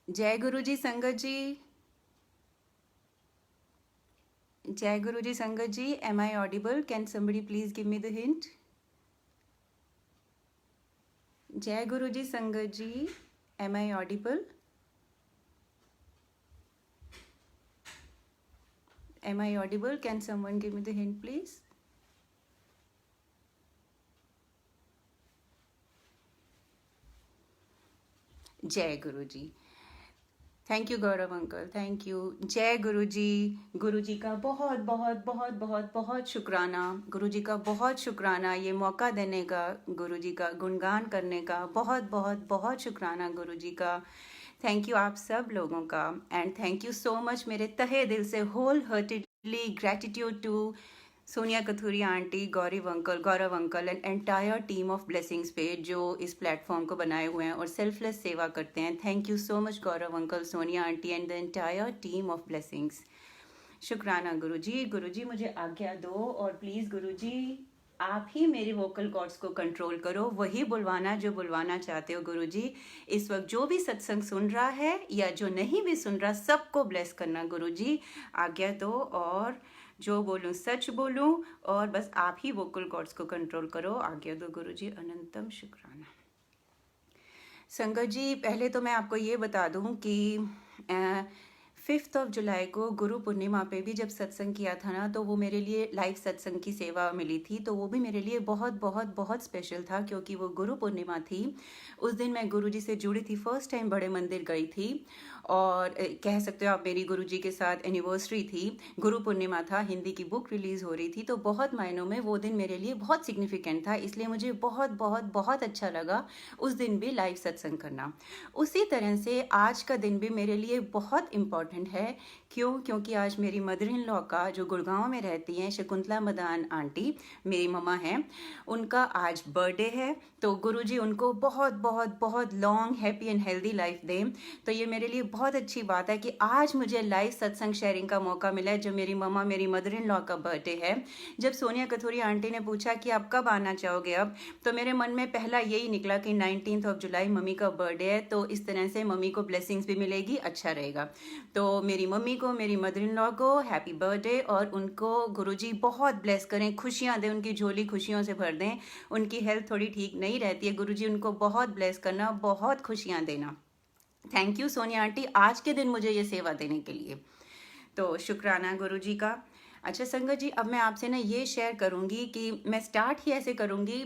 जय गुरु जी संगत जी। जय गुरु जी संगत जी, am I audible? Can somebody please give me the hint? जय गुरु जी संगत जी, am I audible? Am I audible? Can someone give me the hint please? जय Guru ji. Thank you Gaurav uncle, thank you. जय गुरु जी। गुरु जी का बहुत बहुत बहुत बहुत बहुत शुक्राना। गुरु जी का बहुत शुक्राना ये मौका देने का, गुरु जी का गुणगान करने का बहुत बहुत बहुत शुक्राना गुरु जी का। थैंक यू आप सब लोगों का। And thank you so much, मेरे तहे दिल से wholeheartedly gratitude to Sonia Kathuria aunty, Gaurav uncle and entire team of blessings पे जो इस प्लेटफॉर्म को बनाए हुए हैं और सेल्फलेस सेवा करते हैं। Thank you so much Gaurav uncle, Sonia aunty and the entire team of blessings. शुक्राना गुरुजी। गुरुजी मुझे आज्ञा दो और प्लीज़ गुरुजी आप ही मेरे वोकल कॉर्ड्स को कंट्रोल करो, वही बुलवाना जो बुलवाना चाहते हो गुरुजी। इस वक्त जो भी सत्संग सुन रहा है या जो नहीं भी सुन रहा, सबको ब्लेस करना गुरुजी। आज्ञा दो और जो बोलूं सच बोलूं, और बस आप ही वोकल कॉर्ड्स को कंट्रोल करो। आज्ञा दो गुरुजी। अनंतम शुक्राना। संगत जी, पहले तो मैं आपको ये बता दूं कि 5 जुलाई को गुरु पूर्णिमा पे भी जब सत्संग किया था ना, तो वो मेरे लिए लाइव सत्संग की सेवा मिली थी, तो वो भी मेरे लिए बहुत बहुत बहुत स्पेशल था क्योंकि वो गुरु पूर्णिमा थी। उस दिन मैं गुरु जी से जुड़ी थी, फर्स्ट टाइम बड़े मंदिर गई थी, और कह सकते हो आप मेरी गुरु जी के साथ एनिवर्सरी थी। गुरु पूर्णिमा था, हिंदी की बुक रिलीज हो रही थी, तो बहुत मायनों में वो दिन मेरे लिए बहुत सिग्निफिकेंट था, इसलिए मुझे बहुत बहुत बहुत अच्छा लगा उस दिन भी लाइव सत्संग करना। उसी तरह से आज का दिन भी मेरे लिए बहुत इम्पॉर्टेंट है। क्यों? क्योंकि आज मेरी मदर इन लॉ का, जो गुड़गांव में रहती हैं, शकुंतला मदान आंटी, मेरी मम्मा हैं, उनका आज बर्थडे है। तो गुरुजी उनको बहुत बहुत बहुत long happy and healthy life दें। तो ये मेरे लिए बहुत अच्छी बात है कि आज मुझे लाइव सत्संग शेयरिंग का मौका मिला है, जो मेरी मम्मा, मेरी मदर इन लॉ का बर्थडे है। जब सोनिया कथुरिया आंटी ने पूछा कि आप कब आना चाहोगे अब, तो मेरे मन में पहला यही निकला कि 19 जुलाई मम्मी का बर्थडे है, तो इस तरह से मम्मी को ब्लेसिंग्स भी मिलेगी, अच्छा रहेगा। तो मेरी मम्मी को, मेरी मदर इन लॉ को हैप्पी बर्थडे, और उनको गुरुजी बहुत ब्लेस करें, खुशियां दें, उनकी झोली खुशियों से भर दें। उनकी हेल्थ थोड़ी ठीक नहीं रहती है, गुरुजी उनको बहुत ब्लेस करना, बहुत खुशियां देना। थैंक यू सोनिया आंटी आज के दिन मुझे ये सेवा देने के लिए, तो शुक्राना गुरुजी का। अच्छा संगत जी, अब मैं आपसे ना ये शेयर करूंगी कि मैं स्टार्ट ही ऐसे करूंगी।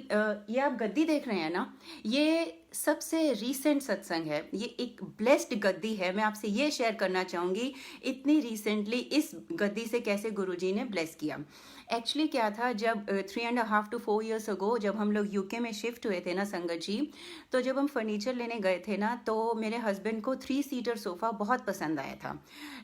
ये आप गद्दी देख रहे हैं ना, ये सबसे रीसेंट सत्संग है, ये एक ब्लेस्ड गद्दी है। मैं आपसे ये शेयर करना चाहूंगी इतनी रिसेंटली इस गद्दी से कैसे गुरुजी ने ब्लेस किया। एक्चुअली क्या था, जब 3.5 to 4 years अगो जब हम लोग यूके में शिफ्ट हुए थे ना संगत जी, तो जब हम फर्नीचर लेने गए थे ना, तो मेरे हस्बैंड को 3 सीटर सोफ़ा बहुत पसंद आया था।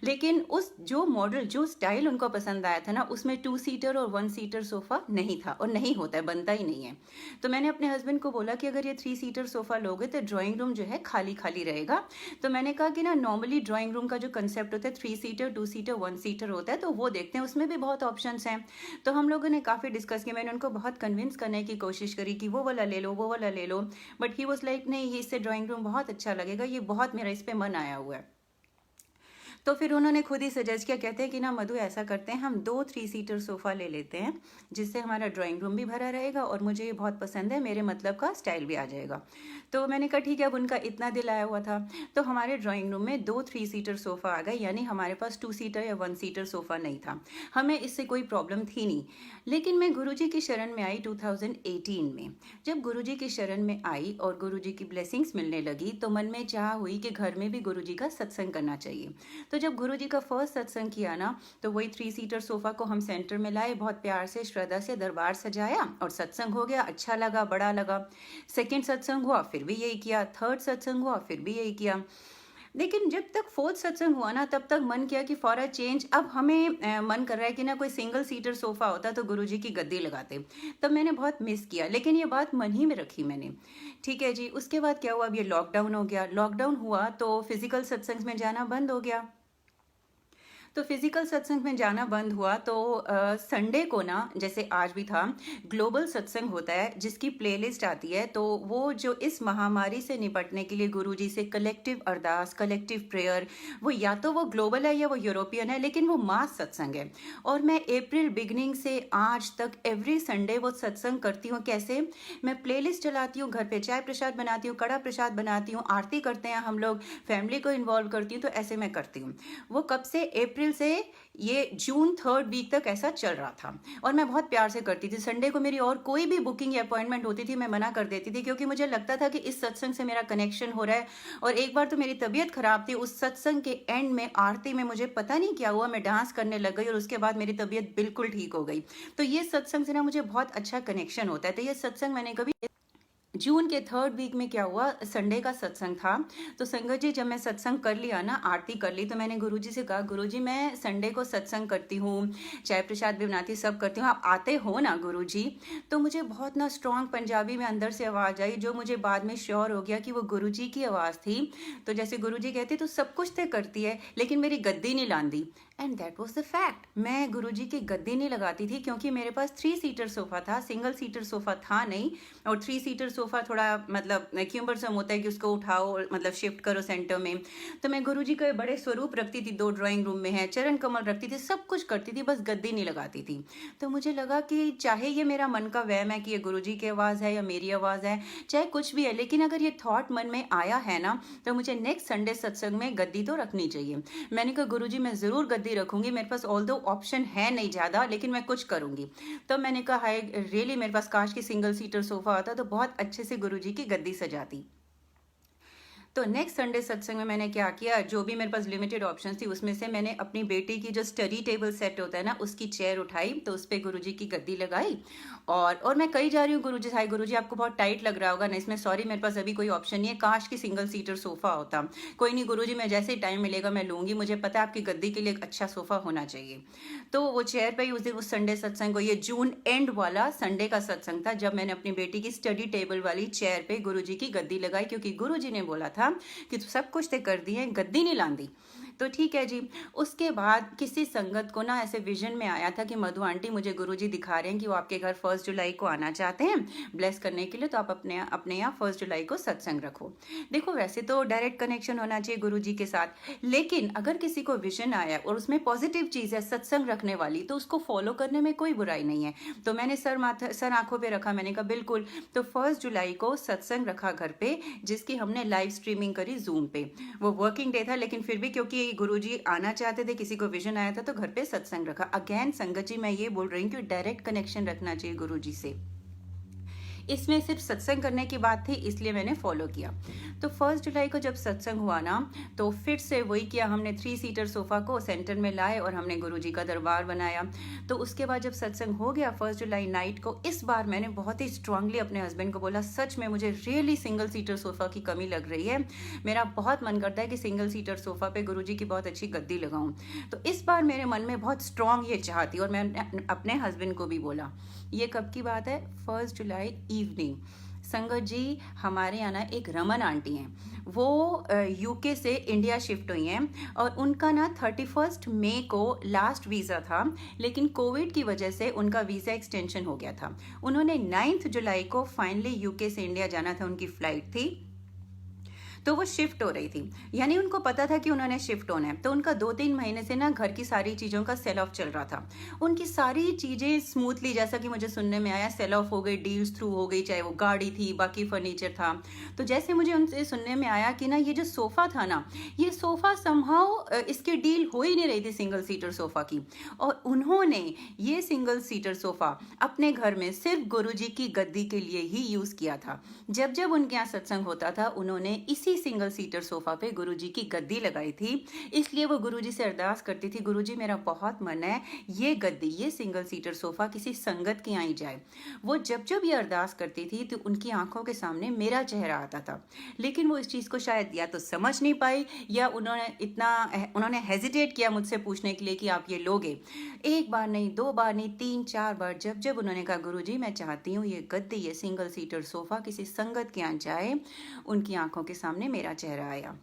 लेकिन उस जो मॉडल, जो स्टाइल उनको पसंद आया था ना, उसमें 2 सीटर और 1 सीटर सोफ़ा नहीं था, और नहीं होता है, बनता ही नहीं है। तो मैंने अपने हस्बैंड को बोला कि अगर ये 3 सीटर सोफ़ा लोगे तो ड्राइंग रूम जो है खाली खाली रहेगा। तो मैंने कहा कि ना नॉर्मली ड्राइंग रूम का जो कंसेप्ट होता है 3 सीटर, 2 सीटर, 1 सीटर होता है, तो वो देखते हैं, उसमें भी बहुत ऑप्शंस हैं। तो हम लोगों ने काफ़ी डिस्कस किया, मैंने उनको बहुत कन्विंस करने की कोशिश करी कि वो वाला ले लो, वो वाला ले लो, बट ही वॉज लाइक नहीं, ये इससे ड्राइंग रूम बहुत अच्छा लगेगा, ये बहुत मेरा इस पर मन आया हुआ है। तो फिर उन्होंने खुद ही सजेस्ट किया, कहते हैं कि ना मधु ऐसा करते हैं, हम 2 3 सीटर सोफ़ा ले लेते हैं, जिससे हमारा ड्राइंग रूम भी भरा रहेगा और मुझे ये बहुत पसंद है, मेरे मतलब का स्टाइल भी आ जाएगा। तो मैंने कहा ठीक है, अब उनका इतना दिल आया हुआ था, तो हमारे ड्राइंग रूम में 2 3 सीटर सोफ़ा आ गए, यानी हमारे पास 2 सीटर या 1 सीटर सोफ़ा नहीं था। हमें इससे कोई प्रॉब्लम थी नहीं। लेकिन मैं गुरुजी की शरण में आई 2018 में। जब गुरुजी की शरण में आई और गुरुजी की ब्लेसिंग्स मिलने लगी, तो मन में चाह हुई कि घर में भी गुरुजी का सत्संग करना चाहिए। तो जब गुरुजी का फर्स्ट सत्संग किया ना, तो वही 3 सीटर सोफ़ा को हम सेंटर में लाए, बहुत प्यार से श्रद्धा से दरबार सजाया और सत्संग हो गया, अच्छा लगा, बड़ा लगा। सेकंड सत्संग हुआ, फिर भी यही किया। थर्ड सत्संग हुआ, फिर भी यही किया। लेकिन जब तक फोर्थ सत्संग हुआ ना, तब तक मन किया कि फॉर अ चेंज अब हमें मन कर रहा है कि ना कोई सिंगल सीटर सोफ़ा होता तो गुरुजी की गद्दी लगाते। तब मैंने बहुत मिस किया, लेकिन ये बात मन ही में रखी मैंने। ठीक है जी। उसके बाद क्या हुआ, अब ये लॉकडाउन हो गया। लॉकडाउन हुआ तो फिजिकल सत्संग में जाना बंद हो गया। तो फिजिकल सत्संग में जाना बंद हुआ तो संडे को ना, जैसे आज भी था, ग्लोबल सत्संग होता है जिसकी प्लेलिस्ट आती है। तो वो जो इस महामारी से निपटने के लिए गुरुजी से कलेक्टिव अरदास, कलेक्टिव प्रेयर, वो या तो वो ग्लोबल है या वो यूरोपियन है, लेकिन वो मास सत्संग है। और मैं अप्रैल बिगनिंग से आज तक एवरी संडे वो सत्संग करती हूँ। कैसे? मैं प्लेलिस्ट चलाती हूँ, घर पे चाय प्रसाद बनाती हूँ, कड़ा प्रसाद बनाती हूँ, आरती करते हैं हम लोग, फैमिली को इन्वॉल्व करती हूँ। तो ऐसे मैं करती हूँ। वो कब से? अप्रैल से ये जून 3rd वीक तक ऐसा चल रहा था। और मैं बहुत प्यार से करती थी। संडे को मेरी और कोई भी बुकिंग या अपॉइंटमेंट होती थी मैं मना कर देती थी, क्योंकि मुझे लगता था कि इस सत्संग से मेरा कनेक्शन हो रहा है। और एक बार तो मेरी तबीयत खराब थी, उस सत्संग के एंड में आरती में मुझे पता नहीं क्या हुआ, मैं डांस करने लग गई और उसके बाद मेरी तबीयत बिल्कुल ठीक हो गई। तो ये सत्संग से ना मुझे बहुत अच्छा कनेक्शन होता है। तो ये सत्संग मैंने कभी जून के 3rd वीक में क्या हुआ, संडे का सत्संग था। तो संगत जी, जब मैं सत्संग कर लिया ना, आरती कर ली, तो मैंने गुरुजी से कहा, गुरुजी मैं संडे को सत्संग करती हूँ, चाय प्रसाद भी बनाती, सब करती हूँ, आप आते हो ना गुरुजी? तो मुझे बहुत ना स्ट्रांग पंजाबी में अंदर से आवाज़ आई, जो मुझे बाद में श्योर हो गया कि वो गुरुजी की आवाज़ थी। तो जैसे गुरुजी कहते, तो सब कुछ तो करती है लेकिन मेरी गद्दी नहीं लांदी। And that was the fact. मैं गुरुजी की गद्दी नहीं लगाती थी, क्योंकि मेरे पास 3 सीटर सोफा था, सिंगल सीटर सोफा था नहीं। और 3 सीटर सोफा थोड़ा मतलब क्यूम्बरसम होता है कि उसको उठाओ, मतलब शिफ्ट करो सेंटर में। तो मैं गुरुजी के बड़े स्वरूप रखती थी, 2 ड्राइंग रूम में है, चरण कमल रखती थी, सब कुछ करती थी, बस गद्दी नहीं लगाती थी। तो मुझे लगा कि चाहे ये मेरा मन का वहम है कि ये गुरुजी की आवाज़ है या मेरी आवाज़ है, चाहे कुछ भी है, लेकिन अगर ये थॉट मन में आया है ना, तो मुझे नेक्स्ट संडे सत्संग में गद्दी तो रखनी चाहिए। मैंने कहा, गुरुजी मैं ज़रूर गद्दी रखूंगी, मेरे पास ऑल दो ऑप्शन है नहीं ज़्यादा, लेकिन मैं कुछ करूंगी। तो मैंने कहा, हाय रियली, मेरे पास काश की सिंगल सीटर सोफा आता तो बहुत अच्छे से गुरुजी की गद्दी सजाती। तो नेक्स्ट संडे सत्संग में मैंने क्या किया, जो भी मेरे पास लिमिटेड ऑप्शन थी उसमें से मैंने अपनी बेटी की जो स्टडी टेबल सेट होता है ना, उसकी चेयर उठाई, तो उस पर गुरुजी की गद्दी लगाई। और मैं कही जा रही हूँ, गुरुजी हाय गुरुजी आपको बहुत टाइट लग रहा होगा ना इसमें, सॉरी मेरे पास अभी कोई ऑप्शन नहीं है, काश की सिंगल सीटर सोफा होता। कोई नहीं गुरुजी, मैं जैसे ही टाइम मिलेगा मैं लूंगी, मुझे पता है आपकी गद्दी के लिए एक अच्छा सोफा होना चाहिए। तो वो चेयर पे ही उस दिन, उस संडे सत्संग को, ये जून एंड वाला संडे का सत्संग था, जब मैंने अपनी बेटी की स्टडी टेबल वाली चेयर पे गुरुजी की गद्दी लगाई, क्योंकि गुरुजी ने बोला था कि तू सब कुछ ते कर दी है, गद्दी नहीं लांदी। तो ठीक है जी। उसके बाद किसी संगत को ना ऐसे विजन में आया था कि मधु आंटी मुझे गुरुजी दिखा रहे हैं कि वो आपके घर 1 जुलाई को आना चाहते हैं ब्लेस करने के लिए, तो आप अपने यहाँ 1 जुलाई को सत्संग रखो। देखो वैसे तो डायरेक्ट कनेक्शन होना चाहिए गुरुजी के साथ, लेकिन अगर किसी को विजन आया और उसमें पॉजिटिव चीज़ है सत्संग रखने वाली, तो उसको फॉलो करने में कोई बुराई नहीं है। तो मैंने सर आंखों पे रखा, मैंने कहा बिल्कुल। तो 1 जुलाई को सत्संग रखा घर पे, जिसकी हमने लाइव स्ट्रीमिंग करी जूम पे। वो वर्किंग डे था, लेकिन फिर भी क्योंकि गुरुजी आना चाहते थे, किसी को विजन आया था, तो घर पे सत्संग रखा। अगेन संगत जी, मैं ये बोल रही हूँ कि डायरेक्ट कनेक्शन रखना चाहिए गुरुजी से। इसमें सिर्फ सत्संग करने की बात थी, इसलिए मैंने फॉलो किया। तो 1 जुलाई को जब सत्संग हुआ ना, तो फिर से वही किया, हमने 3 सीटर सोफा को सेंटर में लाए और हमने गुरुजी का दरबार बनाया। तो उसके बाद जब सत्संग हो गया 1 जुलाई नाइट को, इस बार मैंने बहुत ही स्ट्रांगली अपने हस्बैंड को बोला, सच में मुझे रियली सिंगल सीटर सोफा की कमी लग रही है, मेरा बहुत मन करता है कि सिंगल सीटर सोफा पे गुरुजी की बहुत अच्छी गद्दी लगाऊं। तो इस बार मेरे मन में बहुत स्ट्रांग ये चाह थी, और मैं अपने हस्बैंड को भी बोला। ये कब की बात है? 1 जुलाई इवनिंग। संगत जी, हमारे यहाँ ना एक रमन आंटी हैं, वो यूके से इंडिया शिफ्ट हुई हैं, और उनका ना 31 मई को लास्ट वीज़ा था, लेकिन कोविड की वजह से उनका वीज़ा एक्सटेंशन हो गया था। उन्होंने 9 जुलाई को फाइनली यूके से इंडिया जाना था, उनकी फ्लाइट थी, तो वो शिफ्ट हो रही थी, यानी उनको पता था कि उन्होंने शिफ्ट होना है। तो उनका 2-3 महीने से ना घर की सारी चीज़ों का सेल ऑफ चल रहा था। उनकी सारी चीज़ें स्मूथली, जैसा कि मुझे सुनने में आया, सेल ऑफ हो गई, डील्स थ्रू हो गई, चाहे वो गाड़ी थी, बाकी फर्नीचर था। तो जैसे मुझे उनसे सुनने में आया कि ना ये जो सोफ़ा था ना, ये सोफ़ा समहाउ इसकी डील हो ही नहीं रही थी सिंगल सीटर सोफ़ा की, और उन्होंने ये सिंगल सीटर सोफ़ा अपने घर में सिर्फ गुरुजी की गद्दी के लिए ही यूज़ किया था। जब जब उनके यहाँ सत्संग होता था, उन्होंने इसी सिंगल सीटर सोफा पे गुरुजी की गद्दी लगाई थी। इसलिए वो गुरुजी से अरदास करती थी, गुरुजी मेरा बहुत मन है ये गद्दी, ये सिंगल सीटर सोफा किसी संगत की आई जाए। वो जब जब ये अरदास करती थी तो उनकी आंखों के सामने मेरा चेहरा आता था, लेकिन वो इस चीज़ को शायद या तो समझ नहीं पाई, या उन्होंने हेजिटेट किया मुझसे पूछने के लिए कि आप ये लोगे। एक बार नहीं, 2 बार नहीं, 3-4 बार जब जब उन्होंने कहा गुरुजी मैं चाहती हूँ ये गद्दी, ये सिंगल सीटर सोफा किसी संगत के यहाँ जाए, उनकी आंखों के सामने मेरा चेहरा आया।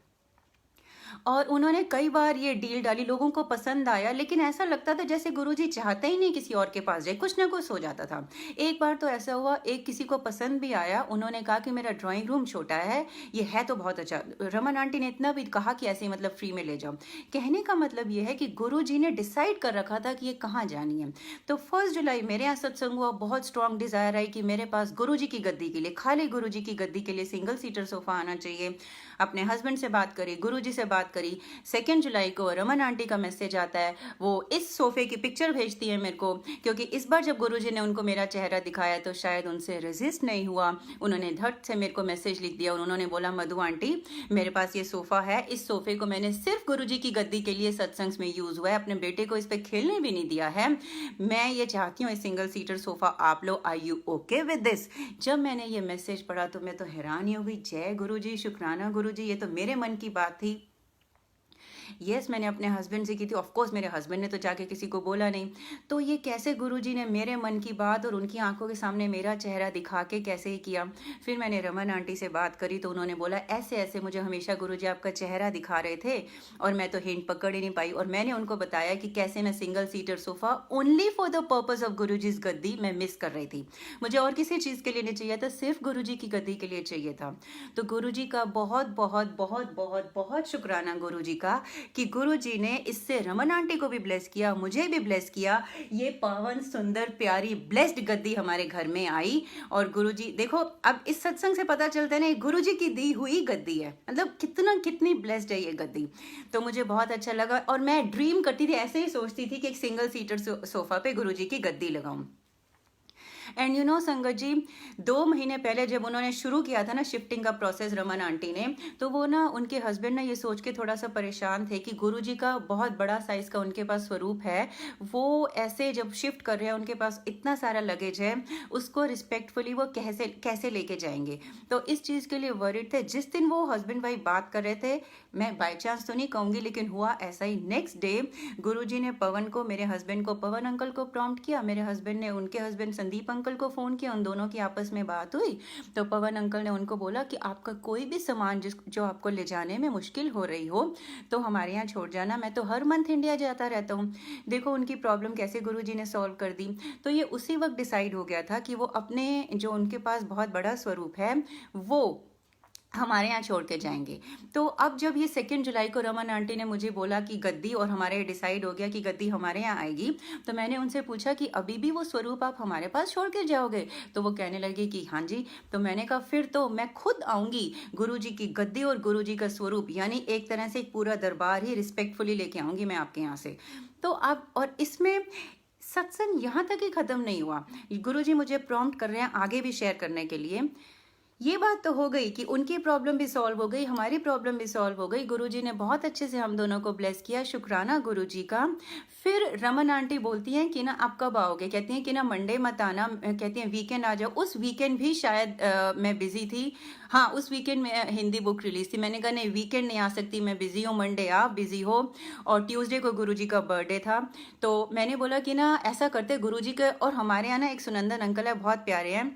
और उन्होंने कई बार ये डील डाली, लोगों को पसंद आया, लेकिन ऐसा लगता था जैसे गुरुजी चाहते ही नहीं किसी और के पास जाए, कुछ ना कुछ हो जाता था। एक बार तो ऐसा हुआ, एक किसी को पसंद भी आया, उन्होंने कहा कि मेरा ड्राइंग रूम छोटा ये है तो बहुत अच्छा। रमन आंटी ने इतना भी कहा कि ऐसे ही मतलब फ्री में ले जाओ। कहने का मतलब ये है कि गुरुजी ने डिसाइड कर रखा था कि ये कहाँ जानी है। तो 1 जुलाई मेरे यहाँ सत्संग हुआ, बहुत स्ट्रांग डिजायर आई कि मेरे पास गुरुजी की गद्दी के लिए, खाली गुरुजी की गद्दी के लिए सिंगल सीटर सोफा आना चाहिए। अपने हस्बैंड से बात करी, गुरुजी से बात करी। 2 जुलाई को रमन आंटी का मैसेज आता है, वो इस सोफे की पिक्चर भेजती है मेरे को, क्योंकि इस बार जब गुरुजी ने उनको मेरा चेहरा दिखाया तो शायद उनसे रेजिस्ट नहीं हुआ, उन्होंने धट से मेरे को मैसेज लिख दिया और उन्होंने बोला, मधु आंटी मेरे पास ये सोफा है, इस सोफे को मैंने सिर्फ गुरुजी की गद्दी के लिए सत्संग में यूज हुआ है, अपने बेटे को इस पे खेलने भी नहीं दिया है, मैं ये चाहती हूँ सिंगल सीटर सोफा आप लो, are you okay with this. जब मैंने ये मैसेज पढ़ा तो मैं तो हैरान ही हो गई, जय गुरुजी, शुक्राना गुरुजी, ये तो मेरे मन की बात थी। यस, मैंने अपने हस्बैंड से की थी, ऑफ कोर्स मेरे हस्बैंड ने तो जाके किसी को बोला नहीं। तो ये कैसे गुरुजी ने मेरे मन की बात और उनकी आंखों के सामने मेरा चेहरा दिखा के कैसे ही किया। फिर मैंने रमन आंटी से बात करी तो उन्होंने बोला, ऐसे ऐसे मुझे हमेशा गुरुजी आपका चेहरा दिखा रहे थे और मैं तो हिंट पकड़ ही नहीं पाई। और मैंने उनको बताया कि कैसे मैं single seater sofa only for the purpose of Guruji's गद्दी मैं मिस कर रही थी, मुझे और किसी चीज़ के लिए नहीं चाहिए था, सिर्फ गुरुजी की गद्दी के लिए चाहिए था। तो गुरुजी का बहुत बहुत बहुत बहुत बहुत शुक्राना गुरुजी का कि गुरुजी ने इससे रमन आंटी को भी ब्लेस किया, मुझे भी ब्लेस किया। ये पावन सुंदर प्यारी ब्लेस्ड गद्दी हमारे घर में आई। और गुरुजी देखो, अब इस सत्संग से पता चलता है ना, गुरुजी की दी हुई गद्दी है, मतलब कितनी ब्लेस्ड है ये गद्दी। तो मुझे बहुत अच्छा लगा और मैं ड्रीम करती थी, ऐसे ही सोचती थी कि एक सिंगल सीटर सोफा पे गुरुजी की गद्दी लगाऊं। एंड यू नो संगत जी, 2 महीने पहले जब उन्होंने शुरू किया था ना शिफ्टिंग का प्रोसेस रमन आंटी ने, तो वो ना उनके हस्बैंड ना ये सोच के थोड़ा सा परेशान थे कि गुरुजी का बहुत बड़ा साइज का उनके पास स्वरूप है, वो ऐसे जब शिफ्ट कर रहे हैं उनके पास इतना सारा लगेज है, उसको रिस्पेक्टफुली वो कैसे कैसे लेके जाएंगे। तो इस चीज़ के लिए वरीड थे। जिस दिन वो हस्बैंड वाइफ बात कर रहे थे, मैं बाई चांस तो नहीं कहूँगी लेकिन हुआ ऐसा ही, नेक्स्ट डे गुरुजी ने पवन को, मेरे हस्बैंड को, पवन अंकल को प्रॉम्प्ट किया, मेरे हस्बैंड ने उनके हस्बैंड संदीप अंकल को फ़ोन किया, उन दोनों की आपस में बात हुई। तो पवन अंकल ने उनको बोला कि आपका कोई भी सामान जो आपको ले जाने में मुश्किल हो रही हो तो हमारे यहाँ छोड़ जाना, मैं तो हर मंथ इंडिया जाता रहता हूँ। देखो उनकी प्रॉब्लम कैसे गुरुजी ने सॉल्व कर दी। तो ये उसी वक्त डिसाइड हो गया था कि वो अपने जो उनके पास बहुत बड़ा स्वरूप है वो हमारे यहाँ छोड़ के जाएंगे। तो अब जब ये 2 जुलाई को रमन आंटी ने मुझे बोला कि गद्दी, और हमारे डिसाइड हो गया कि गद्दी हमारे यहाँ आएगी, तो मैंने उनसे पूछा कि अभी भी वो स्वरूप आप हमारे पास छोड़ के जाओगे? तो वो कहने लगे कि हाँ जी। तो मैंने कहा फिर तो मैं खुद आऊँगी, गुरुजी की गद्दी और गुरुजी का स्वरूप, यानी एक तरह से एक पूरा दरबार ही रिस्पेक्टफुली लेके आऊँगी मैं आपके यहाँ से। तो अब और इसमें सत्संग यहाँ तक ही ख़त्म नहीं हुआ, गुरुजी मुझे प्रॉम्प्ट कर रहे हैं आगे भी शेयर करने के लिए। ये बात तो हो गई कि उनकी प्रॉब्लम भी सॉल्व हो गई, हमारी प्रॉब्लम भी सॉल्व हो गई, गुरुजी ने बहुत अच्छे से हम दोनों को ब्लेस किया, शुक्राना गुरुजी का। फिर रमन आंटी बोलती हैं कि ना आप कब आओगे? कहती हैं कि ना मंडे मत आना, कहती हैं वीकेंड आ जाओ। उस वीकेंड भी शायद मैं बिजी थी, हाँ उस वीकेंड में हिंदी बुक रिलीज थी। मैंने कहा नहीं वीकेंड नहीं आ सकती, मैं बिजी हूँ, मंडे आप बिजी हो। और ट्यूसडे को गुरुजी का बर्थडे था, तो मैंने बोला कि ना ऐसा करते, गुरुजी के और हमारे यहाँ ना एक सुनंदन अंकल है, बहुत प्यारे हैं,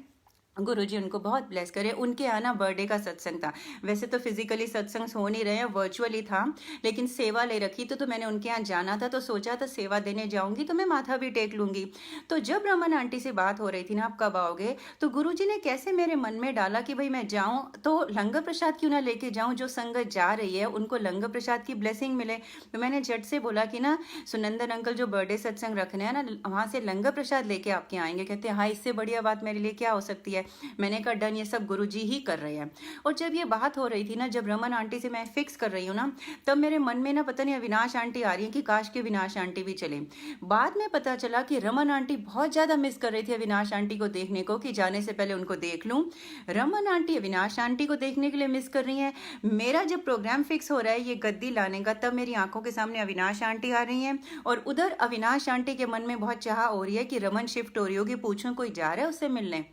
गुरुजी उनको बहुत ब्लेस करे, उनके आना बर्थडे का सत्संग था। वैसे तो फिजिकली सत्संग हो नहीं रहे हैं, वर्चुअली था, लेकिन सेवा ले रखी तो मैंने उनके यहाँ जाना था, तो सोचा था सेवा देने जाऊंगी तो मैं माथा भी टेक लूंगी। तो जब रमन आंटी से बात हो रही थी ना आप कब आओगे, तो गुरुजी ने कैसे मेरे मन में डाला कि भाई मैं जाऊं तो लंगर प्रसाद क्यों ना लेके जाऊं, जो संगत जा रही है उनको लंगर प्रसाद की ब्लेसिंग मिले। तो मैंने झट से बोला कि ना सुनंदन अंकल जो बर्थडे सत्संग रखने हैं ना, वहाँ से लंगर प्रसाद लेके आपके आएंगे। कहते हैं हाँ इससे बढ़िया बात मेरे लिए क्या हो सकती है। मैंने कहा डन, ये सब गुरुजी ही कर रहे हैं। और जब ये बात हो रही थी ना, जब रमन आंटी से मैं फिक्स कर रही हूँ ना, तब मेरे मन में ना पता नहीं अविनाश आंटी आ रही है कि काश के अविनाश आंटी भी चले। बाद में पता चला कि रमन आंटी बहुत ज्यादा मिस कर रही थी अविनाश आंटी को देखने को, कि जाने से पहले उनको देख लूं। रमन आंटी अविनाश आंटी को देखने के लिए मिस कर रही है। मेरा जब प्रोग्राम फिक्स हो रहा है ये गद्दी लाने का, तब मेरी आंखों के सामने अविनाश आंटी आ रही है, और उधर अविनाश आंटी के मन में बहुत चाह हो रही है कि रमन शिफ्ट हो रही होगी, पूछूं कोई जा रहा है उससे मिलने।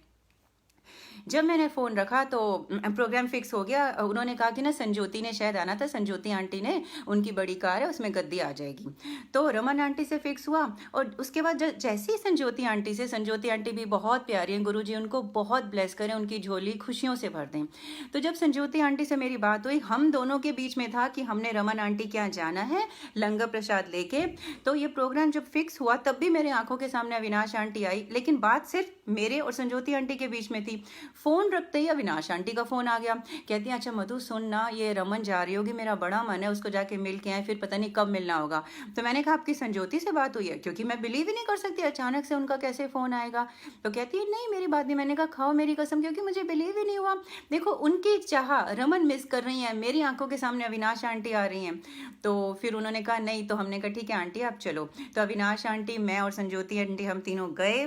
जब मैंने फ़ोन रखा तो प्रोग्राम फिक्स हो गया। उन्होंने कहा कि ना संजोती ने शायद आना था, संजोती आंटी ने, उनकी बड़ी कार है उसमें गद्दी आ जाएगी। तो रमन आंटी से फिक्स हुआ और उसके बाद जैसे ही संजोती आंटी से, संजोती आंटी भी बहुत प्यारी हैं, गुरुजी उनको बहुत ब्लेस करें, उनकी झोली खुशियों से भर दें। तो जब संजोती आंटी से मेरी बात हुई, हम दोनों के बीच में था कि हमने रमन आंटी के यहाँ जाना है लंगर प्रसाद लेके। तो ये प्रोग्राम जब फिक्स हुआ तब भी मेरे आंखों के सामने अविनाश आंटी आई, लेकिन बात सिर्फ मेरे और संजोती आंटी के बीच में थी। फोन रखते ही अविनाश आंटी का फोन आ गया। कहती हैं अच्छा मधु सुन ना, ये रमन जा रही होगी, मेरा बड़ा मन है उसको जाके मिल के आए, फिर पता नहीं कब मिलना होगा। तो मैंने कहा आपकी संजोती से बात हुई है? क्योंकि मैं बिलीव ही नहीं कर सकती अचानक से उनका कैसे फोन आएगा। तो कहती है नहीं मेरी बात नहीं। मैंने कहा खाओ मेरी कसम, क्योंकि मुझे बिलीव ही नहीं हुआ। देखो उनकी चाह रमन मिस कर रही है, मेरी आंखों के सामने अविनाश आंटी आ रही हैं। तो फिर उन्होंने कहा नहीं, तो हमने कहा ठीक है आंटी आप चलो। तो अविनाश आंटी, मैं और संजोती आंटी हम तीनों गए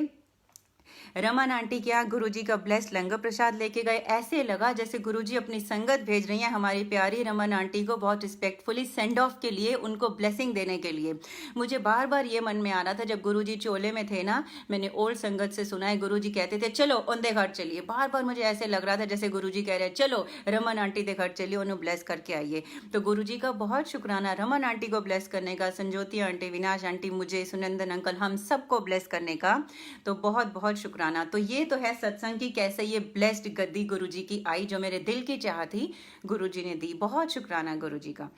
रमन आंटी के यहाँ। गुरुजी का ब्लेस्ड लंगर प्रसाद लेके गए। ऐसे लगा जैसे गुरुजी अपनी संगत भेज रही हैं हमारी प्यारी रमन आंटी को बहुत रिस्पेक्टफुली सेंड ऑफ के लिए, उनको ब्लेसिंग देने के लिए। मुझे बार बार ये मन में आ रहा था जब गुरुजी चोले में थे ना, मैंने ओल्ड संगत से सुना है गुरुजी कहते थे चलो उनके घर चलिए। बार बार मुझे ऐसे लग रहा था जैसे गुरुजी कह रहे हैं चलो रमन आंटी के घर चलिए, उन्हें ब्लेस करके आइए। तो गुरुजी का बहुत शुक्राना रमन आंटी को ब्लेस करने का, संजोती आंटी, विनाश आंटी, मुझे, सुनंदन अंकल, हम सबको ब्लेस करने का। तो बहुत बहुत शुक्राना। तो ये तो है सत्संग की कैसे ये ब्लेस्ड गद्दी गुरुजी की आई, जो मेरे दिल की चाह थी गुरुजी ने दी। बहुत शुक्राना गुरुजी का।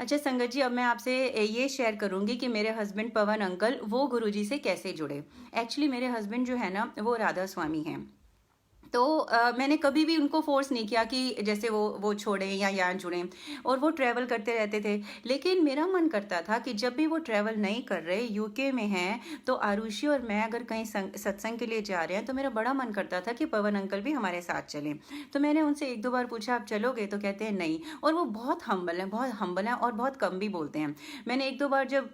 अच्छा संगत जी, अब मैं आपसे ये शेयर करूंगी कि मेरे हस्बैंड पवन अंकल वो गुरुजी से कैसे जुड़े। एक्चुअली मेरे हस्बैंड जो है ना वो राधा स्वामी हैं। तो मैंने कभी भी उनको फोर्स नहीं किया कि जैसे वो छोड़ें या यहाँ जुड़ें, और वो ट्रैवल करते रहते थे। लेकिन मेरा मन करता था कि जब भी वो ट्रैवल नहीं कर रहे, यूके में हैं, तो आरुषि और मैं अगर कहीं सत्संग के लिए जा रहे हैं तो मेरा बड़ा मन करता था कि पवन अंकल भी हमारे साथ चलें। तो मैंने उनसे एक दो बार पूछा आप चलोगे, तो कहते हैं नहीं। और वो बहुत हम्बल हैं, बहुत हम्बल हैं और बहुत कम भी बोलते हैं। मैंने एक दो बार जब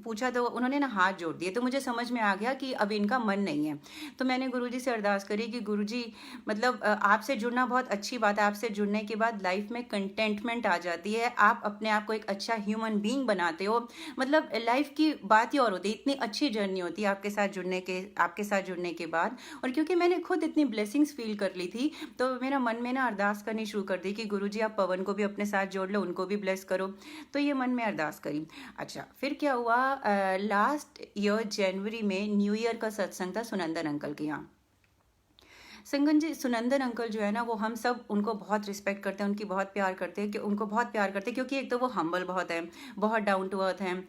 पूछा तो उन्होंने ना हाथ जोड़ दिए, तो मुझे समझ में आ गया कि अब इनका मन नहीं है। तो मैंने गुरुजी से अरदास करी कि गुरुजी मतलब आपसे जुड़ना बहुत अच्छी बात है, आपसे जुड़ने के बाद लाइफ में कंटेंटमेंट आ जाती है, आप अपने आप को एक अच्छा ह्यूमन बीइंग बनाते हो, मतलब लाइफ की बात ही और होती है, इतनी अच्छी जर्नी होती है आपके साथ जुड़ने के बाद। और क्योंकि मैंने खुद इतनी ब्लेसिंग्स फील कर ली थी, तो मेरा मन में ना अरदास करनी शुरू कर दी कि गुरुजी आप पवन को भी अपने साथ जोड़ लो, उनको भी ब्लेस करो। तो ये मन में अरदास करी। अच्छा फिर क्या हुआ, लास्ट ईयर जनवरी में न्यू ईयर का सत्संग था सुनंदन अंकल के यहाँ। संगन जी, सुनंदन अंकल जो है ना, वो हम सब उनको बहुत रिस्पेक्ट करते हैं, उनकी बहुत प्यार करते हैं, कि उनको बहुत प्यार करते हैं क्योंकि एक तो वो हम्बल बहुत है, बहुत डाउन टू अर्थ हैं,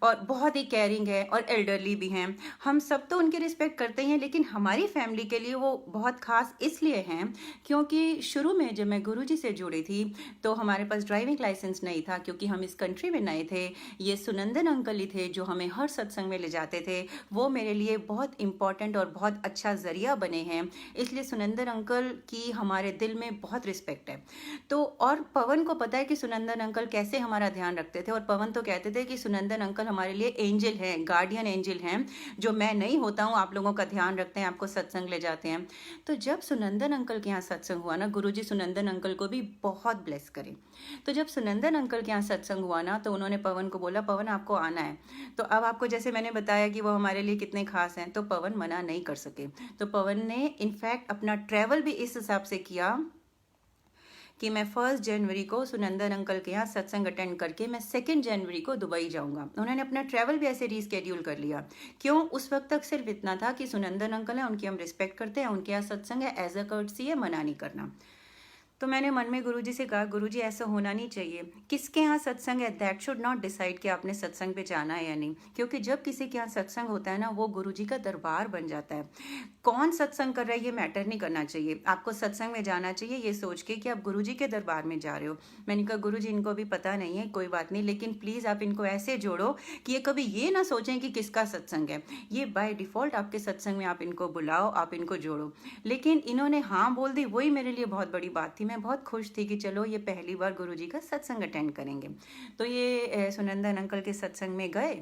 और बहुत ही केयरिंग है, और एल्डरली भी हैं। हम सब तो उनकी रिस्पेक्ट करते हैं, लेकिन हमारी फैमिली के लिए वो बहुत खास इसलिए हैं क्योंकि शुरू में जब मैं गुरुजी से जुड़ी थी तो हमारे पास ड्राइविंग लाइसेंस नहीं था, क्योंकि हम इस कंट्री में नए थे। ये सुनंदन अंकल ही थे जो हमें हर सत्संग में ले जाते थे। वो मेरे लिए बहुत इंपॉर्टेंट और बहुत अच्छा जरिया बने हैं, इसलिए सुनंदन अंकल की हमारे दिल में बहुत रिस्पेक्ट है। तो और पवन को पता है कि सुनंदन अंकल कैसे हमारा ध्यान रखते थे, और पवन तो कहते थे कि सुनंदन अंकल हमारे लिए एंजल हैं, गार्डियन एंजल हैं, जो मैं नहीं होता हूँ आप लोगों का ध्यान रखते हैं, आपको सत्संग ले जाते हैं। तो जब सुनंदन अंकल के यहाँ सत्संग हुआ ना, गुरुजी सुनंदन अंकल को भी बहुत ब्लेस करें। तो जब सुनंदन अंकल के यहाँ सत्संग हुआ ना, तो उन्होंने पवन को बोला पवन आपको आना है। तो अब आपको जैसे मैंने बताया कि वो हमारे लिए कितने खास हैं, तो पवन मना नहीं कर सके। तो पवन ने इनफैक्ट अपना ट्रैवल भी इस हिसाब से किया कि मैं 1 जनवरी को सुनंदन अंकल के यहाँ सत्संग अटेंड करके मैं 2 जनवरी को दुबई जाऊंगा। उन्होंने अपना ट्रैवल भी ऐसे रीस्केड्यूल कर लिया। क्यों? उस वक्त तक सिर्फ इतना था कि सुनंदन अंकल हैं, उनकी हम रिस्पेक्ट करते हैं, उनके यहाँ सत्संग है, एज अ कर्टसी है, मना नहीं करना। तो मैंने मन में गुरुजी से कहा गुरुजी ऐसा होना नहीं चाहिए, किसके यहाँ सत्संग है दैट शुड नॉट डिसाइड कि आपने सत्संग पे जाना है या नहीं, क्योंकि जब किसी के यहाँ सत्संग होता है ना, वो गुरुजी का दरबार बन जाता है। कौन सत्संग कर रहा है ये मैटर नहीं करना चाहिए, आपको सत्संग में जाना चाहिए ये सोच के कि आप गुरुजी के दरबार में जा रहे हो। मैंने कहा गुरुजी इनको भी पता नहीं है, कोई बात नहीं, लेकिन प्लीज़ आप इनको ऐसे जोड़ो कि ये कभी ये ना सोचें कि किसका सत्संग है, ये बाय डिफ़ॉल्ट आपके सत्संग में आप इनको बुलाओ, आप इनको जोड़ो। लेकिन इन्होंने हाँ बोल दी, वही मेरे लिए बहुत बड़ी बात थी। मैं बहुत खुश थी कि चलो ये पहली बार गुरुजी का सत्संग अटेंड करेंगे। तो ये सुनंदन अंकल के सत्संग में गए।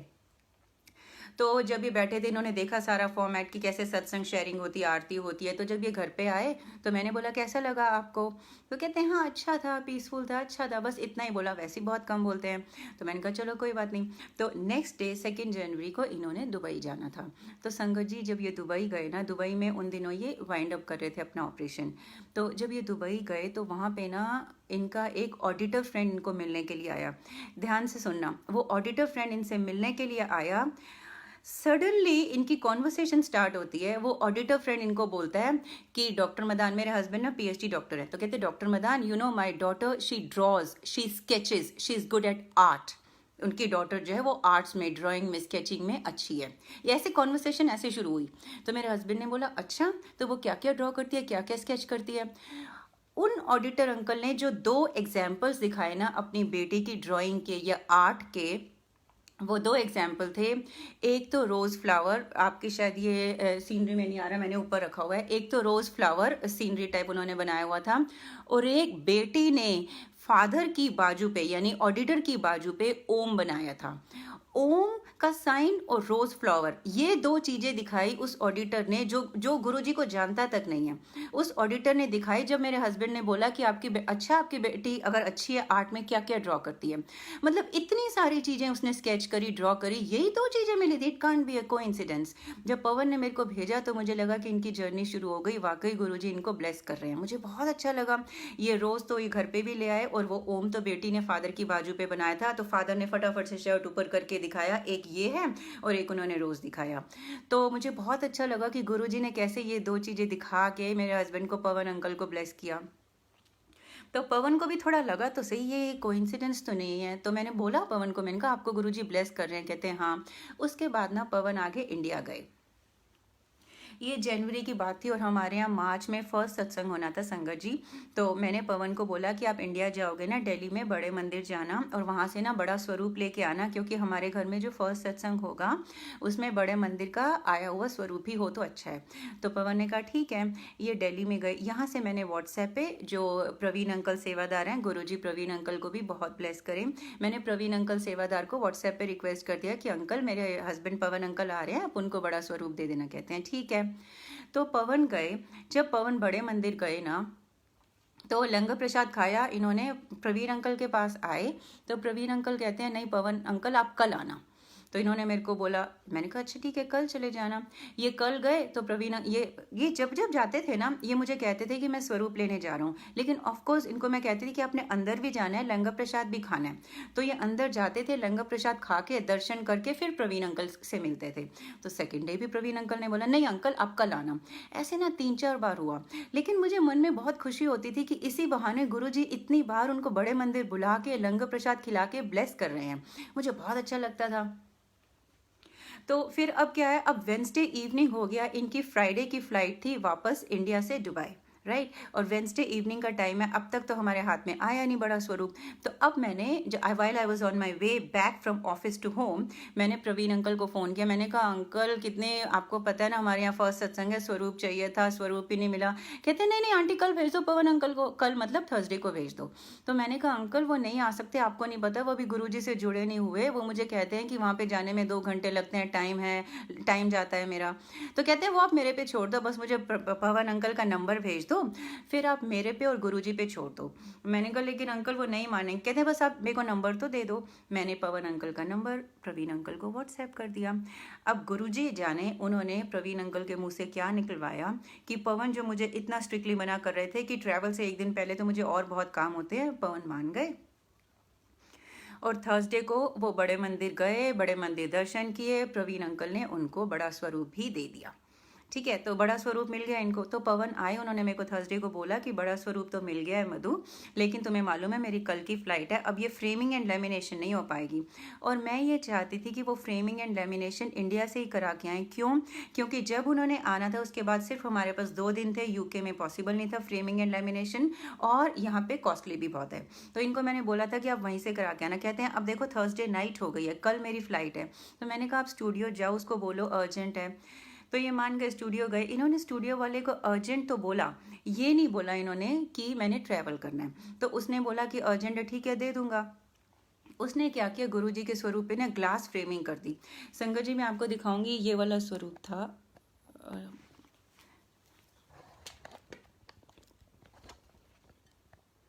तो जब ये बैठे थे इन्होंने देखा सारा फॉर्मेट कि कैसे सत्संग शेयरिंग होती है, आरती होती है। तो जब ये घर पे आए तो मैंने बोला कैसा लगा आपको? तो कहते हैं हाँ अच्छा था, पीसफुल था, अच्छा था, बस इतना ही बोला, वैसे ही बहुत कम बोलते हैं। तो मैंने कहा चलो कोई बात नहीं। तो नेक्स्ट डे 2 जनवरी को इन्होंने दुबई जाना था। तो संगत जी जब ये दुबई गए ना, दुबई में उन दिनों ये वाइंड अप कर रहे थे अपना ऑपरेशन। तो जब ये दुबई गए तो वहाँ पे ना इनका एक ऑडिटर फ्रेंड इनको मिलने के लिए आया। ध्यान से सुनना, वो ऑडिटर फ्रेंड इनसे मिलने के लिए आया। सडनली इनकी कॉन्वर्सेशन स्टार्ट होती है। वो ऑडिटर फ्रेंड इनको बोलता है कि डॉक्टर मदान, मेरे हस्बैंड ना पीएचडी डॉक्टर है, तो कहते doctor Madan you know my daughter she draws, she sketches, she is good at art. उनकी डॉटर जो है वो आर्ट्स में, ड्राइंग में, स्केचिंग में अच्छी है। ये ऐसे कॉन्वर्सेशन ऐसे शुरू हुई। तो मेरे हस्बैंड ने बोला अच्छा, तो वो क्या क्या ड्रॉ करती है, क्या क्या स्केच करती है? उन ऑडिटर अंकल ने जो 2 एग्जाम्पल्स दिखाए ना अपनी बेटी की ड्राइंग के या आर्ट के, वो 2 एग्जाम्पल थे। एक तो रोज़ फ्लावर, आपकी शायद ये सीनरी में नहीं आ रहा, मैंने ऊपर रखा हुआ है। एक तो रोज़ फ्लावर सीनरी टाइप उन्होंने बनाया हुआ था, और एक बेटी ने फादर की बाजू पे यानी ऑडिटर की बाजू पे ओम बनाया था। ओम का साइन और रोज फ्लावर, ये 2 चीजें दिखाई उस ऑडिटर ने, जो गुरुजी को जानता तक नहीं है। उस ऑडिटर ने दिखाई जब मेरे हस्बैंड ने बोला कि आपकी बेटी अगर अच्छी है आर्ट में, क्या क्या ड्रॉ करती है। मतलब इतनी सारी चीजें उसने स्केच करी, ड्रॉ करी, यही 2 चीजें मिली थी। It can't be a coincidence. जब पवन ने मेरे को भेजा तो मुझे लगा कि इनकी जर्नी शुरू हो गई, वाकई गुरुजी इनको ब्लेस कर रहे हैं। मुझे बहुत अच्छा लगा। ये रोज तो ये घर पे भी ले आए, और वो ओम तो बेटी ने फादर की बाजू पे बनाया था। तो फादर ने फटाफट से शर्ट ऊपर करके दिखाया, एक ये है और एक उन्होंने रोज दिखाया। तो मुझे बहुत अच्छा लगा कि गुरुजी ने कैसे ये 2 चीजें दिखा के मेरे हस्बैंड को, पवन अंकल को ब्लेस किया। तो पवन को भी थोड़ा लगा तो सही ये कोइंसिडेंस तो नहीं है। तो मैंने बोला पवन को, मैंने कहा आपको गुरुजी ब्लेस कर रहे हैं? कहते हैं हाँ। उसके बाद ना पवन आगे इंडिया गए। ये जनवरी की बात थी और हमारे यहाँ मार्च में फर्स्ट सत्संग होना था संगत जी। तो मैंने पवन को बोला कि आप इंडिया जाओगे ना, दिल्ली में बड़े मंदिर जाना और वहाँ से ना बड़ा स्वरूप लेके आना, क्योंकि हमारे घर में जो फर्स्ट सत्संग होगा उसमें बड़े मंदिर का आया हुआ स्वरूप ही हो तो अच्छा है। तो पवन ने कहा ठीक है। ये दिल्ली में गए। यहाँ से मैंने व्हाट्सएप पे जो प्रवीण अंकल सेवादार हैं, गुरुजी प्रवीण अंकल को भी बहुत ब्लेस करें, मैंने प्रवीण अंकल सेवादार को व्हाट्सएप पे रिक्वेस्ट कर दिया कि अंकल मेरे हस्बैंड पवन अंकल आ रहे हैं, आप उनको बड़ा स्वरूप दे देना। कहते हैं ठीक है। तो पवन गए। जब पवन बड़े मंदिर गए ना, तो लंगर प्रसाद खाया इन्होंने, प्रवीण अंकल के पास आए। तो प्रवीण अंकल कहते हैं नहीं पवन अंकल आप कल आना। तो इन्होंने मेरे को बोला, मैंने कहा अच्छा ठीक है कल चले जाना। ये कल गए। तो प्रवीण ये जब जब जाते थे ना, ये मुझे कहते थे कि मैं स्वरूप लेने जा रहा हूँ, लेकिन ऑफकोर्स इनको मैं कहती थी कि आपने अंदर भी जाना है, लंगर प्रसाद भी खाना है। तो ये अंदर जाते थे, लंगर प्रसाद खा के दर्शन करके फिर प्रवीण अंकल से मिलते थे। तो सेकेंड डे भी प्रवीण अंकल ने बोला नहीं अंकल आप कल आना। ऐसे ना 3-4 बार हुआ, लेकिन मुझे मन में बहुत खुशी होती थी कि इसी बहाने गुरुजी इतनी बार उनको बड़े मंदिर बुला के लंगर प्रसाद खिला के ब्लेस कर रहे हैं। मुझे बहुत अच्छा लगता था। तो फिर अब क्या है, अब वेंसडे इवनिंग हो गया, इनकी फ्राइडे की फ्लाइट थी वापस इंडिया से दुबई, राइट। और वेंसडे इवनिंग का टाइम है। अब तक तो हमारे हाथ में आया नहीं बड़ा स्वरूप। तो अब मैंने while I was on my way back from office to home, मैंने प्रवीण अंकल को फ़ोन किया। मैंने कहा अंकल कितने, आपको पता है ना हमारे यहाँ फर्स्ट सत्संग है, स्वरूप चाहिए था, स्वरूप ही नहीं मिला। कहते नहीं नहीं आंटी कल भेज दो पवन अंकल को, कल मतलब थर्सडे को भेज दो। तो मैंने कहा अंकल वो नहीं आ सकते, आपको नहीं पता वो अभी गुरुजी से जुड़े नहीं हुए, वो मुझे कहते हैं कि वहाँ पे जाने में 2 घंटे लगते हैं, टाइम जाता है मेरा। तो कहते हैं वो आप मेरे पे छोड़ दो, बस मुझे पवन अंकल का नंबर भेज दो, फिर आप मेरे पे और गुरुजी पे छोड़ दो। मैंने कहा लेकिन अंकल वो नहीं मानेंगे। कहते हैं बस आप मेरे को नंबर तो दे दो। मैंने पवन अंकल का नंबर प्रवीण अंकल को व्हाट्सएप कर दिया। अब गुरुजी जाने उन्होंने प्रवीण अंकल के मुंह से क्या निकलवाया कि पवन जो मुझे इतना स्ट्रिक्टली मना कर रहे थे कि ट्रैवल से 1 दिन पहले तो मुझे और बहुत काम होते हैं, पवन मान गए। और थर्सडे को वो बड़े मंदिर गए, बड़े मंदिर दर्शन किए, प्रवीण अंकल ने उनको बड़ा स्वरूप भी दे दिया। ठीक है, तो बड़ा स्वरूप मिल गया इनको। तो पवन आए, उन्होंने मेरे को थर्सडे को बोला कि बड़ा स्वरूप तो मिल गया है मधु, लेकिन तुम्हें मालूम है मेरी कल की फ्लाइट है, अब ये फ्रेमिंग एंड लेमिनेशन नहीं हो पाएगी। और मैं ये चाहती थी कि वो फ्रेमिंग एंड लेमिनेशन इंडिया से ही करा के आएँ। क्यों? क्योंकि जब उन्होंने आना था उसके बाद सिर्फ हमारे पास 2 दिन थे, यूके में पॉसिबल नहीं था फ्रेमिंग एंड लेमिनेशन, और यहाँ पे कॉस्टली भी बहुत है। तो इनको मैंने बोला था कि आप वहीं से करा के आना। कहते हैं अब देखो थर्सडे नाइट हो गई है, कल मेरी फ्लाइट है। तो मैंने कहा आप स्टूडियो जाओ, उसको बोलो अर्जेंट है। तो ये मान गए, स्टूडियो गए। इन्होंने स्टूडियो वाले को अर्जेंट तो बोला, ये नहीं बोला इन्होंने कि मैंने ट्रैवल करना है। तो उसने बोला कि अर्जेंट है, ठीक है दे दूंगा। उसने क्या किया, गुरुजी के स्वरूप पे ना ग्लास फ्रेमिंग कर दी। संगत जी मैं आपको दिखाऊंगी, ये वाला स्वरूप था।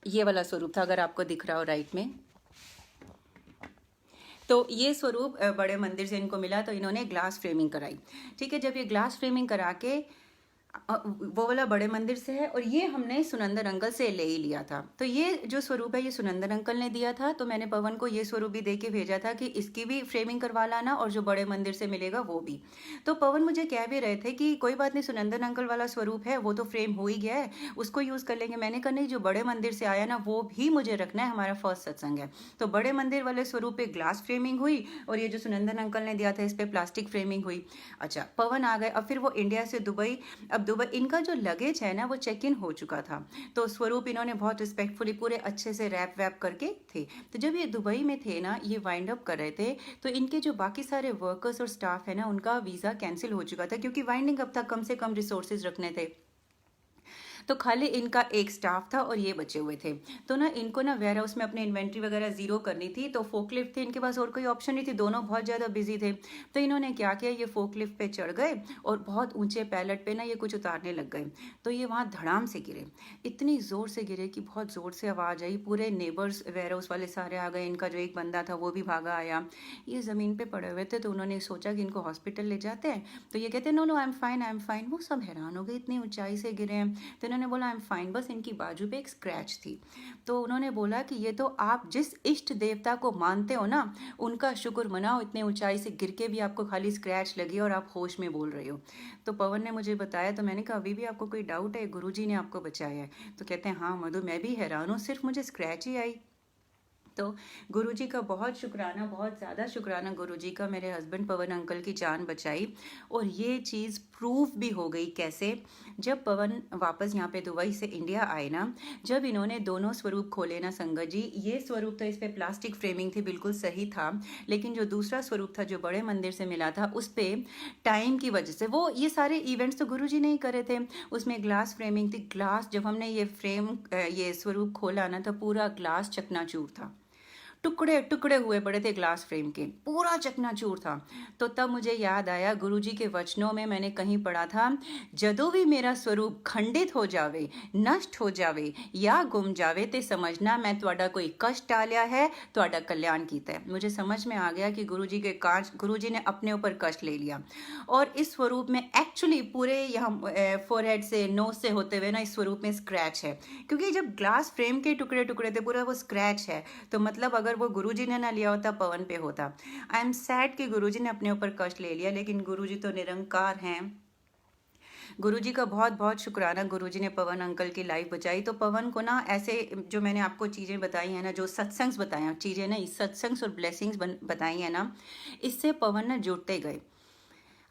ये वाला स्वरूप था, अगर आपको दिख रहा हो राइट में। तो ये स्वरूप बड़े मंदिर से इनको मिला, तो इन्होंने ग्लास फ्रेमिंग कराई। ठीक है, जब ये ग्लास फ्रेमिंग करा के वो वाला बड़े मंदिर से है, और ये हमने सुनंदर अंकल से ले ही लिया था। तो ये जो स्वरूप है ये सुनंदर अंकल ने दिया था, तो मैंने पवन को ये स्वरूप भी दे के भेजा था कि इसकी भी फ्रेमिंग करवा लाना, और जो बड़े मंदिर से मिलेगा वो भी। तो पवन मुझे कह भी रहे थे कि कोई बात नहीं, सुनंदर अंकल वाला स्वरूप है वो तो फ्रेम हो ही गया है, उसको यूज़ कर लेंगे। मैंने कहा नहीं, जो बड़े मंदिर से आया ना वो भी मुझे रखना है, हमारा फर्स्ट सत्संग है। तो बड़े मंदिर वाले स्वरूप पे ग्लास फ्रेमिंग हुई, और ये जो सुनंदर अंकल ने दिया था इस पे प्लास्टिक फ्रेमिंग हुई। अच्छा, पवन आ गए, अब फिर वो इंडिया से दुबई। अब दुबई इनका जो लगेज है ना वो चेक इन हो चुका था, तो स्वरूप इन्होंने बहुत रिस्पेक्टफुली पूरे अच्छे से रैप वैप करके थे। तो जब ये दुबई में थे ना, ये वाइंड अप कर रहे थे, तो इनके जो बाकी सारे वर्कर्स और स्टाफ है ना उनका वीज़ा कैंसिल हो चुका था, क्योंकि वाइंडिंग अप तक कम से कम रिसोर्सेज रखने थे। तो खाली इनका एक स्टाफ था और ये बचे हुए थे। तो ना इनको ना वेयर हाउस में अपनी इन्वेंट्री वगैरह जीरो करनी थी, तो फोकलिफ्ट थे इनके पास, और कोई ऑप्शन नहीं थी, दोनों बहुत ज़्यादा बिजी थे। तो इन्होंने क्या किया, ये फोकलिफ्ट पे चढ़ गए और बहुत ऊंचे पैलेट पे ना ये कुछ उतारने लग गए। तो ये वहाँ धड़ाम से गिरे, इतनी ज़ोर से गिरे कि बहुत ज़ोर से आवाज़ आई। पूरे नेबर्स वेयर हाउस वाले सारे आ गए, इनका जो एक बंदा था वो भी भागा आया। ये ज़मीन पे पड़े हुए थे, तो उन्होंने सोचा कि इनको हॉस्पिटल ले जाते हैं। तो ये कहते no no I am fine, I am fine. वो सब हैरान हो गए, इतनी ऊंचाई से गिरे हैं। तो इन्होंने बोला आई एम फाइन, बस इनकी बाजू पे एक स्क्रैच थी। तो उन्होंने बोला कि ये तो आप जिस इष्ट देवता को मानते हो ना उनका शुक्र मनाओ, इतने ऊंचाई से गिर के भी आपको खाली स्क्रैच लगी और आप होश में बोल रहे हो। तो पवन ने मुझे बताया, तो मैंने कहा अभी भी आपको कोई डाउट है, गुरुजी ने आपको बचाया है? तो कहते हैं हाँ मधु, मैं भी हैरान हूँ, सिर्फ मुझे स्क्रैच ही आई। तो गुरुजी का बहुत शुक्राना, बहुत ज़्यादा शुक्राना गुरुजी का, मेरे हस्बैंड पवन अंकल की जान बचाई। और ये चीज़ प्रूफ भी हो गई कैसे, जब पवन वापस यहाँ पे दुबई से इंडिया आए ना, जब इन्होंने दोनों स्वरूप खोले ना संगत जी, ये स्वरूप तो इस पर प्लास्टिक फ्रेमिंग थी, बिल्कुल सही था, लेकिन जो दूसरा स्वरूप था जो बड़े मंदिर से मिला था उस पर टाइम की वजह से, वो ये सारे इवेंट्स तो गुरुजी ने ही करे थे, उसमें ग्लास फ्रेमिंग थी। ग्लास जब हमने ये स्वरूप खोला ना, तो पूरा ग्लास चकनाचूर था, टुकड़े टुकड़े हुए पड़े थे ग्लास फ्रेम के, पूरा चकनाचूर था। तो तब मुझे याद आया, गुरुजी के वचनों में मैंने कहीं पढ़ा था, जदों भी मेरा स्वरूप खंडित हो जावे, नष्ट हो जावे या गुम जावे, ते समझना मैं ਤੁਹਾਡਾ कोई कष्ट टालिया है, ਤੁਹਾਡਾ कल्याण कीता है। मुझे समझ में आ गया कि गुरुजी के कांच, गुरुजी ने अपने ऊपर कष्ट ले लिया। और इस स्वरूप में एक्चुअली पूरे यहाँ फोरहेड से, नोज से होते हुए ना इस स्वरूप में स्क्रैच है, क्योंकि जब ग्लास फ्रेम के टुकड़े टुकड़े थे पूरा वो स्क्रैच है। तो मतलब अगर वो गुरुजी ने ना लिया होता, पवन पे होता। आई एम सैड कि गुरुजी ने अपने ऊपर कष्ट ले लिया, लेकिन गुरुजी तो निरंकार हैं। गुरुजी का बहुत बहुत शुक्राना, गुरुजी ने पवन अंकल की लाइफ बचाई। तो पवन को ना ऐसे जो मैंने आपको चीज़ें बताई हैं ना, जो सत्संग्स बताए हैं, चीज़ें ना सत्संग्स और ब्लेसिंग्स बताई हैं ना, इससे पवन ना जुड़ते गए।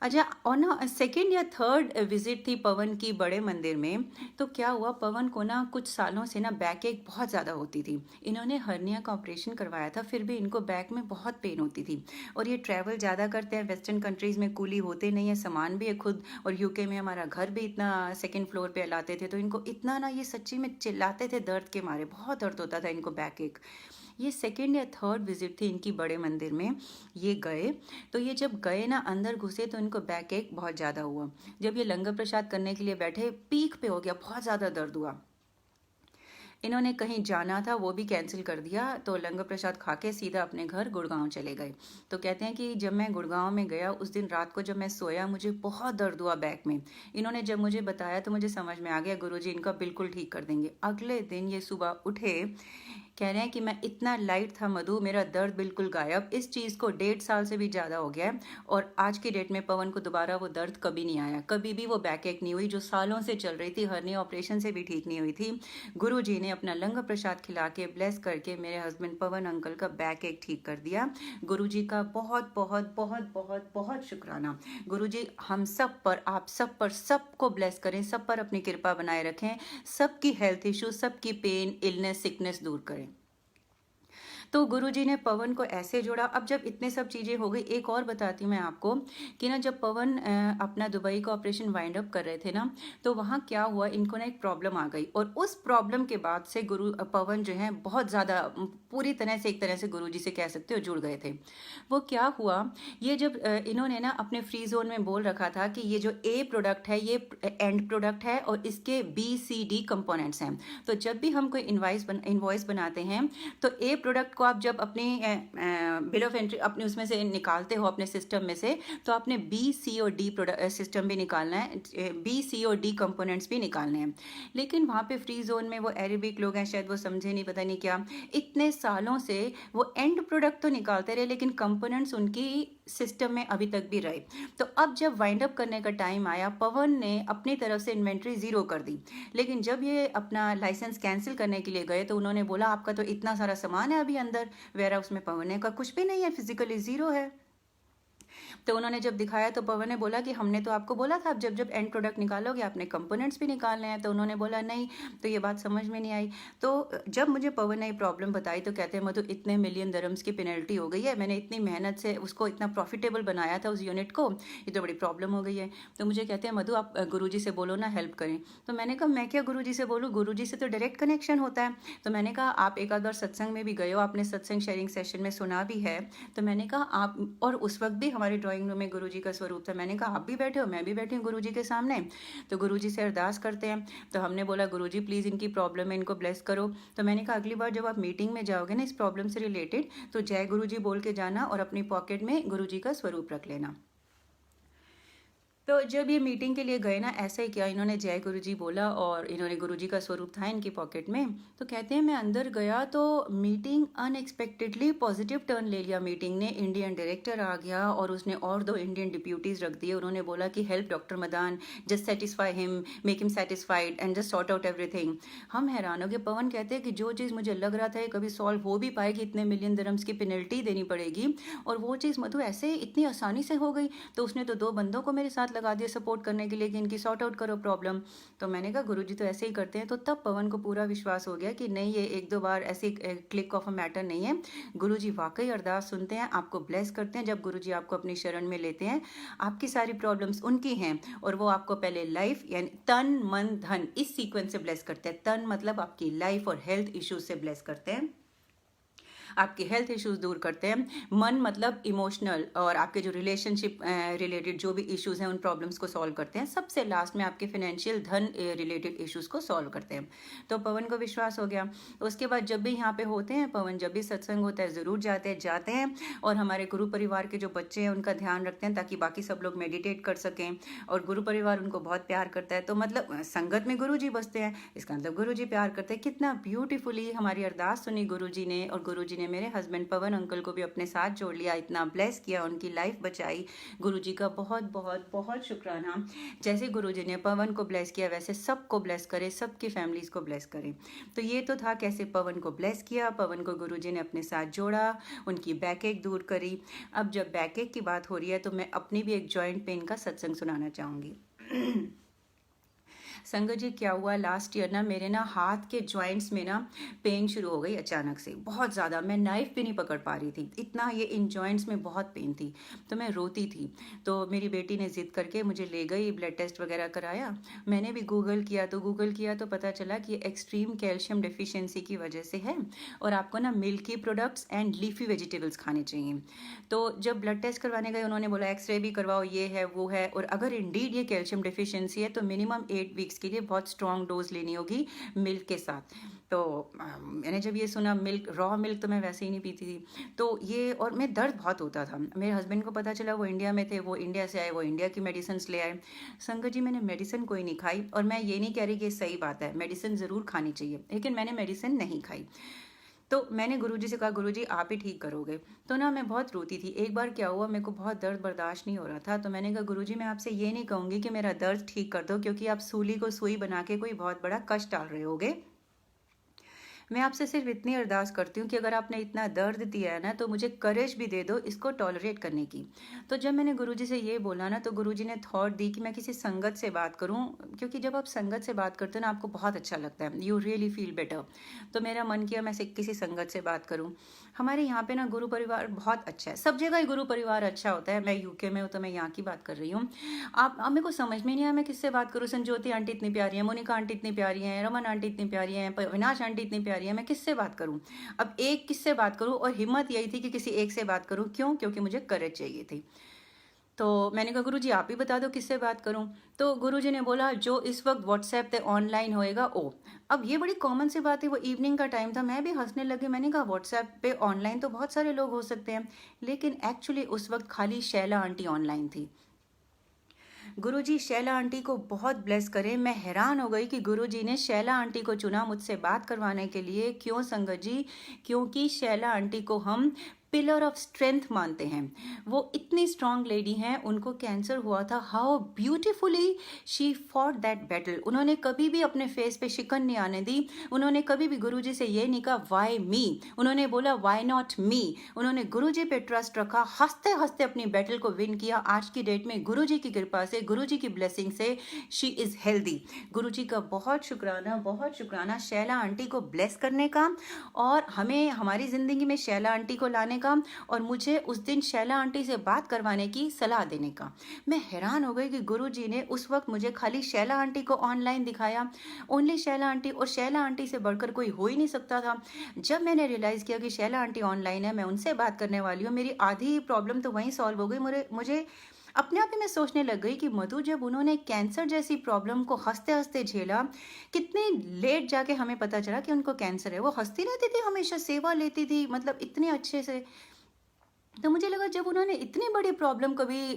अच्छा, और ना सेकेंड या थर्ड विजिट थी पवन की बड़े मंदिर में, तो क्या हुआ, पवन को ना कुछ सालों से ना बैक एक बहुत ज़्यादा होती थी। इन्होंने हर्निया का ऑपरेशन करवाया था, फिर भी इनको बैक में बहुत पेन होती थी। और ये ट्रैवल ज़्यादा करते हैं, वेस्टर्न कंट्रीज़ में कूली होते नहीं है, सामान भी है खुद, और यूके में हमारा घर भी इतना सेकेंड फ्लोर पे लाते थे, तो इनको इतना ना ये सच्ची में चिल्लाते थे दर्द के मारे, बहुत दर्द होता था इनको बैक एक। ये सेकेंड या थर्ड विजिट थी इनकी बड़े मंदिर में, ये गए। तो ये जब गए ना, अंदर घुसे, तो इनको बैक एक बहुत ज़्यादा हुआ। जब ये लंगर प्रसाद करने के लिए बैठे, पीक पे हो गया, बहुत ज़्यादा दर्द हुआ। इन्होंने कहीं जाना था, वो भी कैंसिल कर दिया, तो लंगर प्रसाद खा के सीधा अपने घर गुड़गांव चले गए। तो कहते हैं कि जब मैं गुड़गांव में गया, उस दिन रात को जब मैं सोया, मुझे बहुत दर्द हुआ बैक में। इन्होंने जब मुझे बताया तो मुझे समझ में आ गया, गुरुजी इनका बिल्कुल ठीक कर देंगे। अगले दिन ये सुबह उठे, कह रहे हैं कि मैं इतना लाइट था मधु, मेरा दर्द बिल्कुल गायब। इस चीज़ को 1.5 साल से भी ज़्यादा हो गया है, और आज की डेट में पवन को दोबारा वो दर्द कभी नहीं आया, कभी भी वो बैक एक नहीं हुई, जो सालों से चल रही थी, हर्निया ऑपरेशन से भी ठीक नहीं हुई थी। गुरुजी ने अपना लंगर प्रसाद खिला के ब्लेस करके मेरे हस्बैंड पवन अंकल का बैक एक ठीक कर दिया। गुरुजी का बहुत बहुत बहुत बहुत बहुत शुक्राना। गुरुजी हम सब पर, आप सब पर, सबको ब्लेस करें, सब पर अपनी कृपा बनाए रखें, सबकी हेल्थ इशू, सबकी पेन, इलनेस, सिकनेस दूर करें। तो गुरुजी ने पवन को ऐसे जोड़ा। अब जब इतने सब चीज़ें हो गई, एक और बताती हूँ मैं आपको कि ना जब पवन अपना दुबई का ऑपरेशन वाइंड अप कर रहे थे ना, तो वहाँ क्या हुआ, इनको ना एक प्रॉब्लम आ गई और उस प्रॉब्लम के बाद से पवन जो है बहुत ज़्यादा पूरी तरह से, एक तरह से गुरुजी से कह सकते हो जुड़ गए थे। वो क्या हुआ, ये जब इन्होंने ना अपने फ्री जोन में बोल रखा था कि ये जो ए प्रोडक्ट है ये एंड प्रोडक्ट है और इसके B C D कंपोनेंट्स हैं। तो जब भी हम कोई इनवॉइस बनाते हैं तो ए प्रोडक्ट को आप जब अपनी बिल ऑफ एंट्री अपने उसमें से निकालते हो अपने सिस्टम में से, तो आपने B C और D प्रोडक्ट सिस्टम भी निकालना है, B C और D कंपोनेंट्स भी निकालने हैं। लेकिन वहाँ पे फ्री जोन में वो अरेबिक लोग हैं, शायद वो समझे नहीं, पता नहीं क्या, इतने सालों से वो एंड प्रोडक्ट तो निकालते रहे लेकिन कंपोनेंट्स उनकी सिस्टम में अभी तक भी रहे। तो अब जब वाइंड अप करने का टाइम आया, पवन ने अपनी तरफ से इन्वेंट्री ज़ीरो कर दी। लेकिन जब ये अपना लाइसेंस कैंसिल करने के लिए गए तो उन्होंने बोला आपका तो इतना सारा सामान है अभी अंदर वेयर हाउस में। पवन ने कहा कुछ भी नहीं है, फिजिकली ज़ीरो है। तो उन्होंने जब दिखाया तो पवन ने बोला कि हमने तो आपको बोला था आप जब जब एंड प्रोडक्ट निकालोगे आपने कंपोनेंट्स भी निकालने हैं। तो उन्होंने बोला नहीं, तो ये बात समझ में नहीं आई। तो जब मुझे पवन ने ये प्रॉब्लम बताई तो कहते हैं मधु इतने मिलियन दरम्स की पेनल्टी हो गई है, मैंने इतनी मेहनत से उसको इतना प्रॉफिटेबल बनाया था उस यूनिट को, ये तो बड़ी प्रॉब्लम हो गई है। तो मुझे कहते हैं मधु आप गुरुजी से बोलो ना हेल्प करें। तो मैंने कहा मैं क्या गुरुजी से बोलूँ, गुरुजी से तो डायरेक्ट कनेक्शन होता है। तो मैंने कहा आप एक आध बार सत्संग में भी गए हो, आपने सत्संग शेयरिंग सेशन में सुना भी है। तो मैंने कहा आप, और उस वक्त भी हमारे ड्राइंग रूम में गुरुजी का स्वरूप था। मैंने कहा आप भी बैठे हो, मैं भी बैठी हूँ गुरुजी के सामने, तो गुरुजी से अरदास करते हैं। तो हमने बोला गुरुजी प्लीज़ इनकी प्रॉब्लम है, इनको ब्लेस करो। तो मैंने कहा अगली बार जब आप मीटिंग में जाओगे ना इस प्रॉब्लम से रिलेटेड, तो जय गुरुजी बोल के जाना और अपनी पॉकेट में गुरुजी का स्वरूप रख लेना। तो जब ये मीटिंग के लिए गए ना, ऐसा ही किया, इन्होंने जय गुरुजी बोला और इन्होंने गुरुजी का स्वरूप था इनकी पॉकेट में। तो कहते हैं मैं अंदर गया तो मीटिंग अनएक्सपेक्टेडली पॉजिटिव टर्न ले लिया। मीटिंग ने इंडियन डायरेक्टर आ गया और उसने और 2 इंडियन डिप्यूटीज रख दिए। उन्होंने बोला कि help doctor Madan, just satisfy him, make him satisfied and just sort out everything. हम हैरान हो गए। पवन कहते हैं कि जो चीज़ मुझे लग रहा था ये कभी सॉल्व हो भी पाएगी, इतने मिलियन दरम्स की पेनल्टी देनी पड़ेगी, और वो चीज़ मधु ऐसे इतनी आसानी से हो गई। तो उसने तो 2 बंदों को मेरे साथ लगा दिया सपोर्ट करने के लिए कि इनकी सॉर्ट आउट करो प्रॉब्लम। तो मैंने कहा गुरुजी तो ऐसे ही करते हैं। तो तब पवन को पूरा विश्वास हो गया कि नहीं, ये 1-2 बार ऐसे क्लिक ऑफ अ मैटर नहीं है, गुरुजी वाकई अरदास सुनते हैं, आपको ब्लेस करते हैं। जब गुरुजी आपको अपनी शरण में लेते हैं, आपकी सारी प्रॉब्लम्स उनकी हैं और वो आपको पहले लाइफ यानी तन मन धन इस सीक्वेंस से ब्लेस करते हैं। तन मतलब आपकी लाइफ और हेल्थ इश्यूज से ब्लेस करते हैं, आपके हेल्थ इश्यूज दूर करते हैं। मन मतलब इमोशनल और आपके जो रिलेशनशिप रिलेटेड जो भी इश्यूज हैं उन प्रॉब्लम्स को सॉल्व करते हैं। सबसे लास्ट में आपके फाइनेंशियल धन रिलेटेड इश्यूज को सॉल्व करते हैं। तो पवन को विश्वास हो गया। उसके बाद जब भी यहाँ पे होते हैं पवन, जब भी सत्संग होता है ज़रूर जाते हैं और हमारे गुरु परिवार के जो बच्चे हैं उनका ध्यान रखते हैं ताकि बाकी सब लोग मेडिटेट कर सकें, और गुरु परिवार उनको बहुत प्यार करता है। तो मतलब संगत में गुरु जी बसते हैं, इसका मतलब गुरु जी प्यार करते हैं। कितना ब्यूटीफुली हमारी अरदास सुनी गुरु जी ने, और गुरु जी ने मेरे हस्बैंड पवन अंकल को भी अपने साथ जोड़ लिया, इतना ब्लेस किया, उनकी लाइफ बचाई। गुरुजी का बहुत बहुत बहुत शुक्राना। जैसे गुरुजी ने पवन को ब्लेस किया वैसे सबको ब्लेस करे, सबकी फैमिलीज को ब्लेस करे। तो ये तो था कैसे पवन को ब्लेस किया, पवन को गुरुजी ने अपने साथ जोड़ा, उनकी बैकएक दूर करी। अब जब बैकएक की बात हो रही है तो मैं अपनी भी एक जॉइंट पेन का सत्संग सुनाना चाहूँगी। संगत जी क्या हुआ, लास्ट ईयर ना मेरे ना हाथ के जॉइंट्स में ना पेन शुरू हो गई अचानक से, बहुत ज़्यादा। मैं नाइफ भी नहीं पकड़ पा रही थी, इतना ये इन जॉइंट्स में बहुत पेन थी। तो मैं रोती थी। तो मेरी बेटी ने ज़िद करके मुझे ले गई, ब्लड टेस्ट वगैरह कराया। मैंने भी गूगल किया तो पता चला कि एक्सट्रीम कैल्शियम डिफिशियंसी की वजह से है और आपको ना milky products and leafy vegetables खाने चाहिए। तो जब ब्लड टेस्ट करवाने गए उन्होंने बोला एक्सरे भी करवाओ, ये है वो है, और अगर इंडीड ये कैल्शियम डिफिशियंसी है तो मिनिमम 8 वीक्स के लिए बहुत स्ट्रॉन्ग डोज लेनी होगी मिल्क के साथ। तो मैंने जब ये सुना, मिल्क, रॉ मिल्क तो मैं वैसे ही नहीं पीती थी, तो ये, और मैं दर्द बहुत होता था। मेरे हस्बैंड को पता चला, वो इंडिया में थे, वो इंडिया से आए, वो इंडिया की मेडिसिन ले आए। संगत जी मैंने मेडिसिन कोई नहीं खाई, और मैं ये नहीं कह रही कि सही बात है, मेडिसिन ज़रूर खानी चाहिए, लेकिन मैंने मेडिसिन नहीं खाई। तो मैंने गुरुजी से कहा गुरुजी आप ही ठीक करोगे। तो ना मैं बहुत रोती थी। एक बार क्या हुआ, मेरे को बहुत दर्द बर्दाश्त नहीं हो रहा था, तो मैंने कहा गुरुजी मैं आपसे ये नहीं कहूँगी कि मेरा दर्द ठीक कर दो, क्योंकि आप सूली को सुई बना के कोई बहुत बड़ा कष्ट डाल रहे होगे। मैं आपसे सिर्फ इतनी अरदास करती हूँ कि अगर आपने इतना दर्द दिया है ना तो मुझे करेज भी दे दो इसको टॉलरेट करने की। तो जब मैंने गुरुजी से ये बोला ना तो गुरुजी ने थॉट दी कि मैं किसी संगत से बात करूँ, क्योंकि जब आप संगत से बात करते हो ना आपको बहुत अच्छा लगता है, यू रियली फील बेटर। तो मेरा मन किया मैं किसी संगत से बात करूँ। हमारे यहाँ पे ना गुरु परिवार बहुत अच्छा है, सब जगह ही गुरु परिवार अच्छा होता है। मैं यूके में हूँ तो मैं यहाँ की बात कर रही हूँ। आप अब मेरे को समझ में नहीं आया मैं किससे बात करूँ। संजोती आंटी इतनी प्यारी है, मोनिका आंटी इतनी प्यारी है, रमन आंटी इतनी प्यारी है, विनाश आंटी इतनी प्यारी है, मैं किससे बात करूँ। अब एक किससे बात करूँ, और हिम्मत यही थी कि किसी एक से बात करूँ। क्यों? क्योंकि मुझे करेज चाहिए थी। तो मैंने कहा गुरुजी आप ही बता दो किससे बात करूं। तो गुरुजी ने बोला जो इस वक्त व्हाट्सएप पे ऑनलाइन होएगा ओ। अब ये बड़ी कॉमन सी बात है, वो इवनिंग का टाइम था, मैं भी हंसने लगी। मैंने कहा व्हाट्सएप पे ऑनलाइन तो बहुत सारे लोग हो सकते हैं, लेकिन एक्चुअली उस वक्त खाली शैला आंटी ऑनलाइन थी। गुरुजी शैला आंटी को बहुत ब्लेस करें। मैं हैरान हो गई कि गुरुजी ने शैला आंटी को चुना मुझसे बात करवाने के लिए। क्यों संगत जी? क्योंकि शैला आंटी को हम पिलर ऑफ स्ट्रेंथ मानते हैं। वो इतनी स्ट्रांग लेडी हैं, उनको कैंसर हुआ था, how beautifully she fought that battle. उन्होंने कभी भी अपने फेस पे शिकन नहीं आने दी। उन्होंने कभी भी गुरुजी से ये नहीं कहा वाई मी, उन्होंने बोला वाई नॉट मी। उन्होंने गुरुजी पे ट्रस्ट रखा, हंसते हंसते अपनी बैटल को विन किया। आज की डेट में गुरुजी की कृपा से, गुरुजी की ब्लेसिंग से शी इज हेल्दी। गुरुजी का बहुत शुक्राना शैला आंटी को ब्लेस करने का, और हमें हमारी जिंदगी में शैला आंटी को लाने का, और मुझे उस दिन शैला आंटी से बात करवाने की सलाह देने का। मैं हैरान हो गई कि गुरुजी ने उस वक्त मुझे खाली शैला आंटी को ऑनलाइन दिखाया, ओनली शैला आंटी, और शैला आंटी से बढ़कर कोई हो ही नहीं सकता था। जब मैंने रियलाइज किया कि शैला आंटी ऑनलाइन है, मैं उनसे बात करने वाली हूँ, मेरी आधी प्रॉब्लम तो वहीं सॉल्व हो गई। मुझे अपने आप ही मैं सोचने लग गई कि मधु जब उन्होंने कैंसर जैसी प्रॉब्लम को हंसते हंसते झेला, कितने लेट जाके हमें पता चला कि उनको कैंसर है। वो हंसती रहती थी, हमेशा सेवा लेती थी, मतलब इतने अच्छे से। तो मुझे लगा जब उन्होंने इतनी बड़ी प्रॉब्लम कभी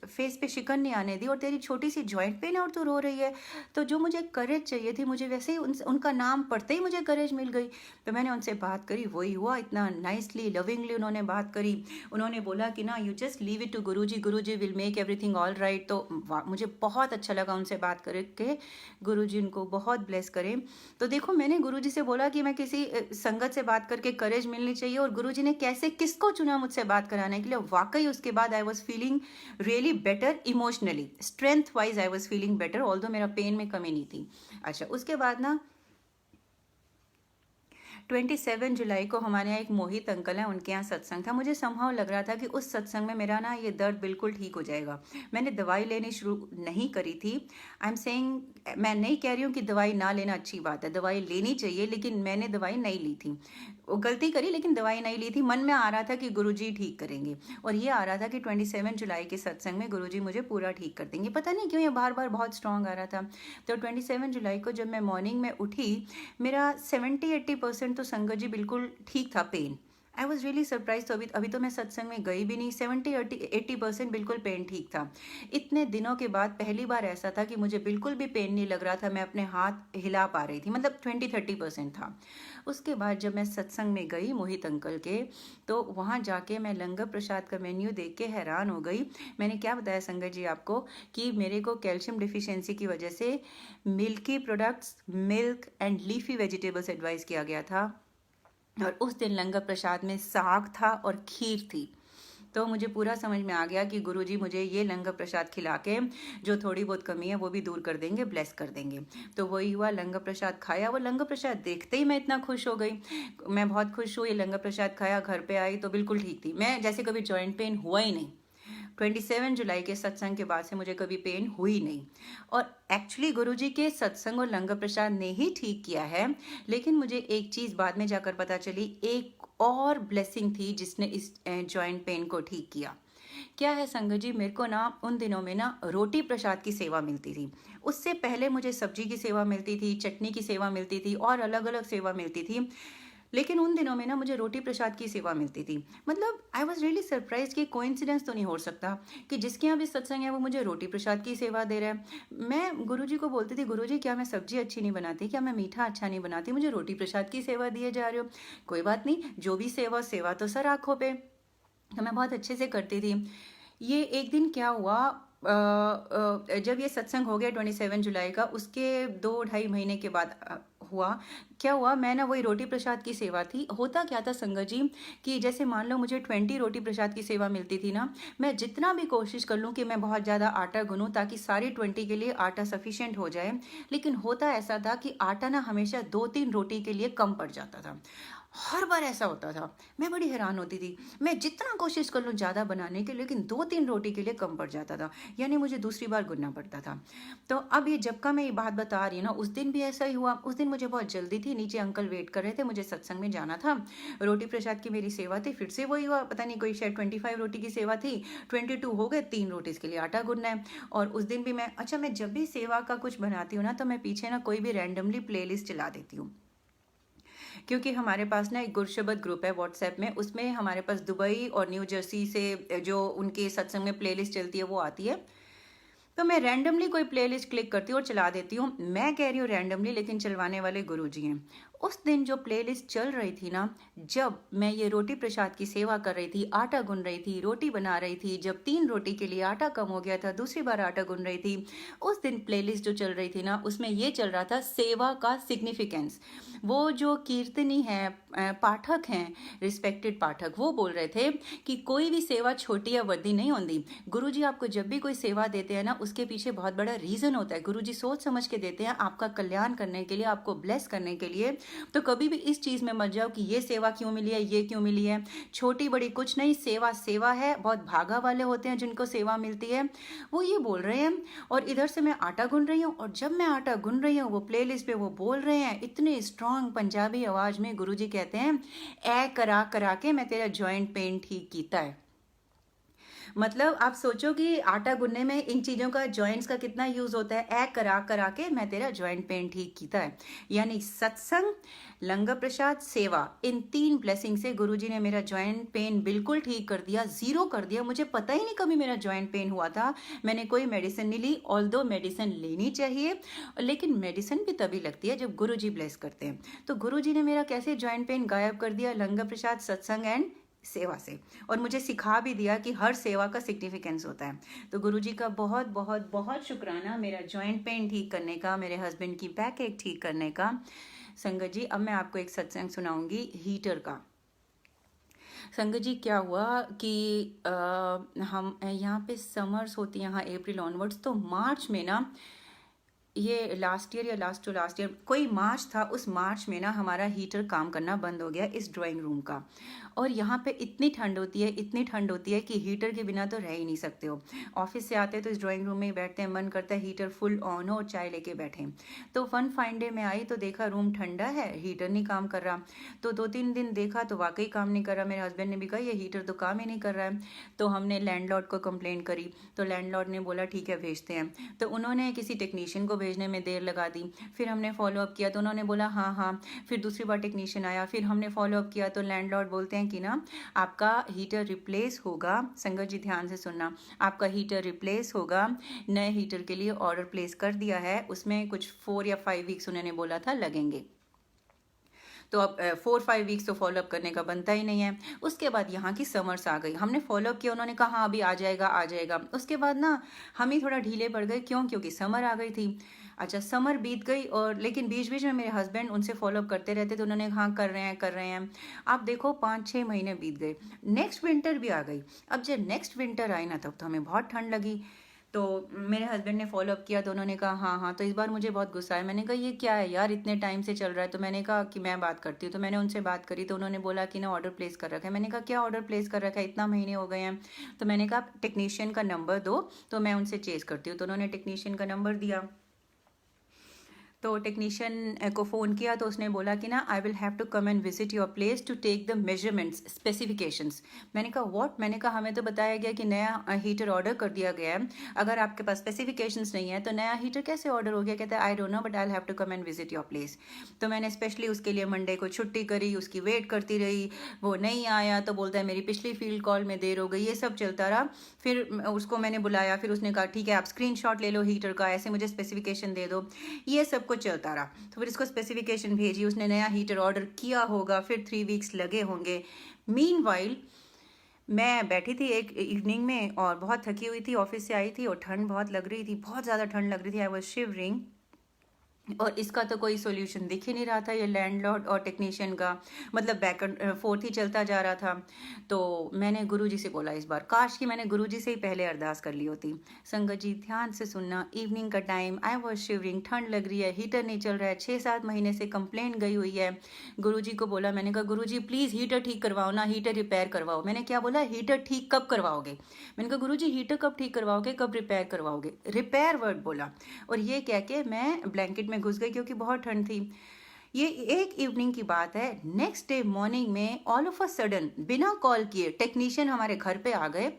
फेस पे शिकन नहीं आने दी, और तेरी छोटी सी जॉइंट पेन और तू रो रही है, तो जो मुझे करेज चाहिए थी, मुझे वैसे ही उनका नाम पढ़ते ही मुझे करेज मिल गई। तो मैंने उनसे बात करी, वही हुआ, इतना नाइसली लविंगली उन्होंने बात करी। उन्होंने बोला कि ना you just leave it to Guruji, Guruji will make everything all right. तो मुझे बहुत अच्छा लगा उनसे बात करके। गुरुजी उनको बहुत ब्लेस करें। तो देखो मैंने गुरुजी से बोला कि मैं किसी संगत से बात करके करेज मिलनी चाहिए, और गुरुजी ने कैसे किसको चुना मुझसे बात कराने के लिए। वाकई उसके बाद I was feeling really better emotionally, strength wise I was feeling better, although मेरा पेन में कमी नहीं थी। अच्छा, उसके बाद ना 27 जुलाई को हमारे यहाँ एक मोहित अंकल हैं, उनके यहाँ सत्संग था। मुझे समहाउ लग रहा था कि उस सत्संग में मेरा ना ये दर्द बिल्कुल ठीक हो जाएगा। मैंने दवाई लेनी शुरू नहीं करी थी। आई एम सेइंग, मैं नहीं कह रही हूँ कि दवाई ना लेना अच्छी बात है, दवाई लेनी चाहिए, लेकिन मैंने दवाई नहीं ली थी। वो गलती करी, लेकिन दवाई नहीं ली थी। मन में आ रहा था कि गुरुजी ठीक करेंगे, और ये आ रहा था कि 27 जुलाई के सत्संग में गुरुजी मुझे पूरा ठीक कर देंगे। पता नहीं क्यों ये बार बार बहुत स्ट्रांग आ रहा था। तो 27 जुलाई को जब मैं मॉर्निंग में उठी, मेरा 70-80% तो संगत जी बिल्कुल ठीक था pain. I was really surprise. तो अभी तो मैं सत्संग में गई भी नहीं, 70-80% बिल्कुल पेन ठीक था। इतने दिनों के बाद पहली बार ऐसा था कि मुझे बिल्कुल भी पेन नहीं लग रहा था, मैं अपने हाथ हिला पा रही थी, मतलब 20-30% था। उसके बाद जब मैं सत्संग में गई मोहित अंकल के, तो वहाँ जाके मैं लंगर प्रसाद का मेन्यू देख के हैरान हो गई। मैंने क्या बताया संगत जी आपको कि मेरे को कैल्शियम डिफिशियंसी की वजह से milky products, milk and leafy vegetables advice किया गया था, और उस दिन लंगर प्रसाद में साग था और खीर थी। तो मुझे पूरा समझ में आ गया कि गुरुजी मुझे ये लंगर प्रसाद खिला के जो थोड़ी बहुत कमी है वो भी दूर कर देंगे, ब्लेस कर देंगे। तो वही हुआ, लंगर प्रसाद खाया। वो लंगर प्रसाद देखते ही मैं इतना खुश हो गई, मैं बहुत खुश हुई। लंगर प्रसाद खाया, घर पे आई तो बिल्कुल ठीक थी मैं, जैसे कभी जॉइंट पेन हुआ ही नहीं। 27 जुलाई के सत्संग के बाद से मुझे कभी पेन हुई नहीं, और एक्चुअली गुरुजी के सत्संग और लंगर प्रसाद ने ही ठीक किया है। लेकिन मुझे एक चीज़ बाद में जाकर पता चली, एक और ब्लेसिंग थी जिसने इस जॉइंट पेन को ठीक किया। क्या है संगत जी, मेरे को ना उन दिनों में ना रोटी प्रसाद की सेवा मिलती थी। उससे पहले मुझे सब्जी की सेवा मिलती थी, चटनी की सेवा मिलती थी, और अलग अलग सेवा मिलती थी। लेकिन उन दिनों में ना मुझे रोटी प्रसाद की सेवा मिलती थी। मतलब आई वॉज रियली सरप्राइज कि कोइंसिडेंस तो नहीं हो सकता कि जिसके यहाँ भी सत्संग है वो मुझे रोटी प्रसाद की सेवा दे रहा है। मैं गुरुजी को बोलती थी, गुरुजी क्या मैं सब्जी अच्छी नहीं बनाती, क्या मैं मीठा अच्छा नहीं बनाती, मुझे रोटी प्रसाद की सेवा दिए जा रहे हो। कोई बात नहीं, जो भी सेवा, सेवा तो सर आँखों पे। तो मैं बहुत अच्छे से करती थी। ये एक दिन क्या हुआ, जब ये सत्संग हो गया 27 जुलाई का, उसके 2-2.5 महीने के बाद हुआ क्या हुआ, मैं ना वही रोटी प्रसाद की सेवा थी। होता क्या था संगत जी कि जैसे मान लो मुझे 20 रोटी प्रसाद की सेवा मिलती थी ना, मैं जितना भी कोशिश कर लूँ कि मैं बहुत ज़्यादा आटा गूंथूं ताकि सारी 20 के लिए आटा सफिशिएंट हो जाए, लेकिन होता ऐसा था कि आटा ना हमेशा 2-3 रोटी के लिए कम पड़ जाता था। हर बार ऐसा होता था। मैं बड़ी हैरान होती थी। मैं जितना कोशिश कर लूँ ज़्यादा बनाने की, लेकिन 2-3 रोटी के लिए कम पड़ जाता था, यानी मुझे दूसरी बार गूंथना पड़ता था। तो अब ये जब का मैं ये बात बता रही हूँ ना, उस दिन भी ऐसा ही हुआ। उस दिन मुझे बहुत जल्दी थी, नीचे अंकल वेट कर रहे थे, मुझे सत्संग में जाना था। रोटी प्रसाद की मेरी सेवा थी, फिर से वही हुआ, पता नहीं कोई शायद 25 रोटी की सेवा थी, 22 हो गए, 3 रोटी के लिए आटा गूंथना है। और उस दिन भी मैं जब भी सेवा का कुछ बनाती हूँ ना, तो मैं पीछे ना कोई भी रैंडमली प्लेलिस्ट चला देती हूँ, क्योंकि हमारे पास ना एक गुरशबद ग्रुप है व्हाट्सएप में, उसमें हमारे पास दुबई और न्यू जर्सी से जो उनके सत्संग में प्लेलिस्ट चलती है वो आती है। तो मैं रैंडमली कोई प्लेलिस्ट क्लिक करती हूँ और चला देती हूँ। मैं कह रही हूँ रैंडमली, लेकिन चलवाने वाले गुरुजी हैं। उस दिन जो प्लेलिस्ट चल रही थी ना, जब मैं ये रोटी प्रसाद की सेवा कर रही थी, आटा गूंथ रही थी, रोटी बना रही थी, जब 3 रोटी के लिए आटा कम हो गया था, दूसरी बार आटा गूंथ रही थी, उस दिन प्लेलिस्ट जो चल रही थी ना, उसमें ये चल रहा था सेवा का सिग्निफिकेंस। वो जो कीर्तनी है, पाठक हैं, रिस्पेक्टेड पाठक, वो बोल रहे थे कि कोई भी सेवा छोटी या बड़ी नहीं होती। गुरुजी आपको जब भी कोई सेवा देते हैं ना, उसके पीछे बहुत बड़ा रीजन होता है। गुरुजी सोच समझ के देते हैं, आपका कल्याण करने के लिए, आपको ब्लेस करने के लिए। तो कभी भी इस चीज में मत जाओ कि ये सेवा क्यों मिली है, ये क्यों मिली है, छोटी बड़ी कुछ नहीं, सेवा सेवा है। बहुत भागा वाले होते हैं जिनको सेवा मिलती है, वो ये बोल रहे हैं। और इधर से मैं आटा गूंथ रही हूँ, और जब मैं आटा गूंथ रही हूँ, वो प्लेलिस्ट पे वो बोल रहे हैं इतने स्ट्रांग पंजाबी आवाज में। गुरुजी कहते हैं, ए करा करा के मैं तेरा जॉइंट पेन ठीक कीता है। मतलब आप सोचो कि आटा गूंथने में इन चीज़ों का, जॉइंट्स का कितना यूज़ होता है। ए करा करा के मैं तेरा जॉइंट पेन ठीक कीता है। यानी सत्संग, लंगर प्रसाद, सेवा, इन 3 ब्लेसिंग से गुरुजी ने मेरा जॉइंट पेन बिल्कुल ठीक कर दिया, जीरो कर दिया। मुझे पता ही नहीं कभी मेरा जॉइंट पेन हुआ था। मैंने कोई मेडिसिन नहीं ली, ऑल्दो मेडिसिन लेनी चाहिए, लेकिन मेडिसिन भी तभी लगती है जब गुरुजी ब्लेस करते हैं। तो गुरुजी ने मेरा कैसे जॉइंट पेन गायब कर दिया, लंगर प्रसाद, सत्संग एंड सेवा से। और मुझे सिखा भी दिया कि हर सेवा का सिग्निफिकेंस होता है। तो गुरुजी का बहुत बहुत बहुत शुक्राना मेरा जॉइंट पेन ठीक करने का, मेरे हस्बैंड की बैक एक ठीक करने का। संगत जी, अब मैं आपको एक सत्संग सुनाऊंगी हीटर का। संगत जी, क्या हुआ कि हम यहाँ पे समर्स होती है, यहाँ अप्रैल ऑनवर्ड्स, तो मार्च में ना, ये लास्ट ईयर या लास्ट टू लास्ट ईयर कोई मार्च था, उस मार्च में ना हमारा हीटर काम करना बंद हो गया इस ड्राइंग रूम का। और यहाँ पे इतनी ठंड होती है, इतनी ठंड होती है कि हीटर के बिना तो रह ही नहीं सकते हो। ऑफिस से आते तो इस ड्राइंग रूम में ही बैठते हैं, मन करता है हीटर फुल ऑन हो और चाय लेके बैठें। तो वन फाइन डे में आई तो देखा रूम ठंडा है, हीटर नहीं काम कर रहा। तो 2-3 दिन देखा तो वाकई काम नहीं कर रहा। मेरे हस्बैंड ने भी कहा ये हीटर तो काम ही नहीं कर रहा है। तो हमने लैंडलॉर्ड को कंप्लेन करी, तो लैंडलॉर्ड ने बोला ठीक है भेजते हैं। तो उन्होंने किसी टेक्नीशियन को भेजने में देर लगा दी। फिर हमने फॉलोअप किया तो उन्होंने बोला हाँ हाँ। फिर दूसरी बार टेक्नीशियन आया, फिर हमने फॉलोअप किया तो लैंडलॉर्ड बोलते हैं कि ना आपका हीटर रिप्लेस होगा। संगत जी ध्यान से सुनना, आपका हीटर रिप्लेस होगा, नए हीटर के लिए ऑर्डर प्लेस कर दिया है, उसमें कुछ 4 या 5 वीक्स उन्होंने बोला था लगेंगे। तो अब 4-5 वीक्स तो फॉलोअप करने का बनता ही नहीं है। उसके बाद यहाँ की समर्स आ गई, हमने फॉलोअप किया, उन्होंने कहा हाँ अभी आ जाएगा आ जाएगा। उसके बाद ना हम ही थोड़ा ढीले पड़ गए, क्यों, क्योंकि समर आ गई थी। अच्छा, समर बीत गई, और लेकिन बीच बीच में मेरे हस्बैंड उनसे फॉलोअप करते रहते, तो उन्होंने हाँ कर रहे हैं कर रहे हैं। आप देखो 5-6 महीने बीत गए, नेक्स्ट विंटर भी आ गई। अब जब नेक्स्ट विंटर आई ना, तब तो हमें बहुत ठंड लगी। तो मेरे हस्बैंड ने फॉलोअप किया तो उन्होंने कहा हाँ हाँ। तो इस बार मुझे बहुत गुस्सा आया, मैंने कहा ये क्या है यार, इतने टाइम से चल रहा है। तो मैंने कहा कि मैं बात करती हूँ। तो मैंने उनसे बात करी तो उन्होंने बोला कि ना ऑर्डर प्लेस कर रखा है। मैंने कहा क्या ऑर्डर प्लेस कर रखा है, इतना महीने हो गए हैं। तो मैंने कहा टेक्नीशियन का नंबर दो तो मैं उनसे चेस करती हूँ। तो उन्होंने टेक्नीशियन का नंबर दिया, तो टेक्नीशियन को फ़ोन किया तो उसने बोला कि ना I will have to come and visit your place to take the measurements specifications. मैंने कहा व्हाट, मैंने कहा हमें तो बताया गया कि नया हीटर ऑर्डर कर दिया गया है, अगर आपके पास स्पेसिफिकेशंस नहीं है तो नया हीटर कैसे ऑर्डर हो गया। कहता है I don't know but I have to come and visit your place. तो मैंने स्पेशली उसके लिए मंडे को छुट्टी करी, उसकी वेट करती रही, वो नहीं आया। तो बोलता है मेरी पिछली फील्ड कॉल में देर हो गई, ये सब चलता रहा। फिर उसको मैंने बुलाया, फिर उसने कहा ठीक है आप स्क्रीनशॉट ले लो हीटर का, ऐसे मुझे स्पेसिफिकेशन दे दो, ये सब कुछ चलता रहा। तो फिर इसको स्पेसिफिकेशन भेजी, उसने नया हीटर ऑर्डर किया होगा, फिर 3 वीक्स लगे होंगे। मीनवाइल मैं बैठी थी एक इवनिंग में और बहुत थकी हुई थी, ऑफिस से आई थी और ठंड बहुत लग रही थी, बहुत ज़्यादा ठंड लग रही थी, आई वाज शिवरिंग। और इसका तो कोई सॉल्यूशन दिख ही नहीं रहा था, ये लैंडलॉर्ड और टेक्नीशियन का मतलब बैक एंड फोर्थ ही चलता जा रहा था। तो मैंने गुरुजी से बोला इस बार, काश कि मैंने गुरुजी से ही पहले अरदास कर ली होती। संगत जी ध्यान से सुनना, इवनिंग का टाइम, आई वॉज शिवरिंग, ठंड लग रही है, हीटर नहीं चल रहा है, 6-7 महीने से कंप्लेंट गई हुई है। गुरुजी को बोला, मैंने कहा गुरुजी प्लीज़ हीटर ठीक करवाओ ना, हीटर रिपेयर करवाओ। मैंने क्या बोला, हीटर ठीक कब करवाओगे? मैंने कहा गुरुजी हीटर कब ठीक करवाओगे, कब रिपेयर करवाओगे? रिपेयर वर्ड बोला, और ये कह के मैं ब्लैंकेट में घुस गई क्योंकि बहुत ठंड थी। ये एक इवनिंग की बात है। नेक्स्ट डे मॉर्निंग में ऑल ऑफ अ सडन बिना कॉल किए टेक्नीशियन हमारे घर पे आ गए।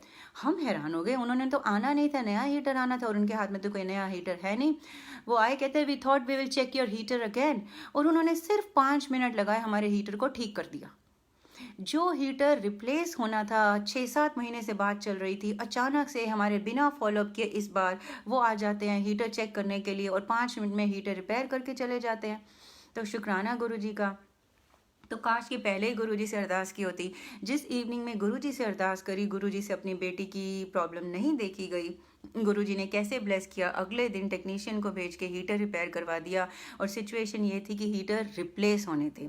हम हैरान हो गए, उन्होंने तो आना नहीं था, नया हीटर आना था और उनके हाथ में तो कोई नया हीटर है नहीं। वो आए, कहते we thought we will check your heater again, और उन्होंने सिर्फ 5 मिनट लगाए हमारे हीटर को ठीक कर दिया। जो हीटर रिप्लेस होना था, 6-7 महीने से बात चल रही थी, अचानक से हमारे बिना फॉलोअप किए इस बार वो आ जाते हैं हीटर चेक करने के लिए और 5 मिनट में हीटर रिपेयर करके चले जाते हैं। तो शुक्राना गुरुजी का। तो काश कि पहले ही गुरुजी से अरदास की होती। जिस इवनिंग में गुरुजी से अरदास करी, गुरुजी से अपनी बेटी की प्रॉब्लम नहीं देखी गई, गुरुजी ने कैसे ब्लेस किया, अगले दिन टेक्नीशियन को भेज के हीटर रिपेयर करवा दिया, और सिचुएशन ये थी कि हीटर रिप्लेस होने थे।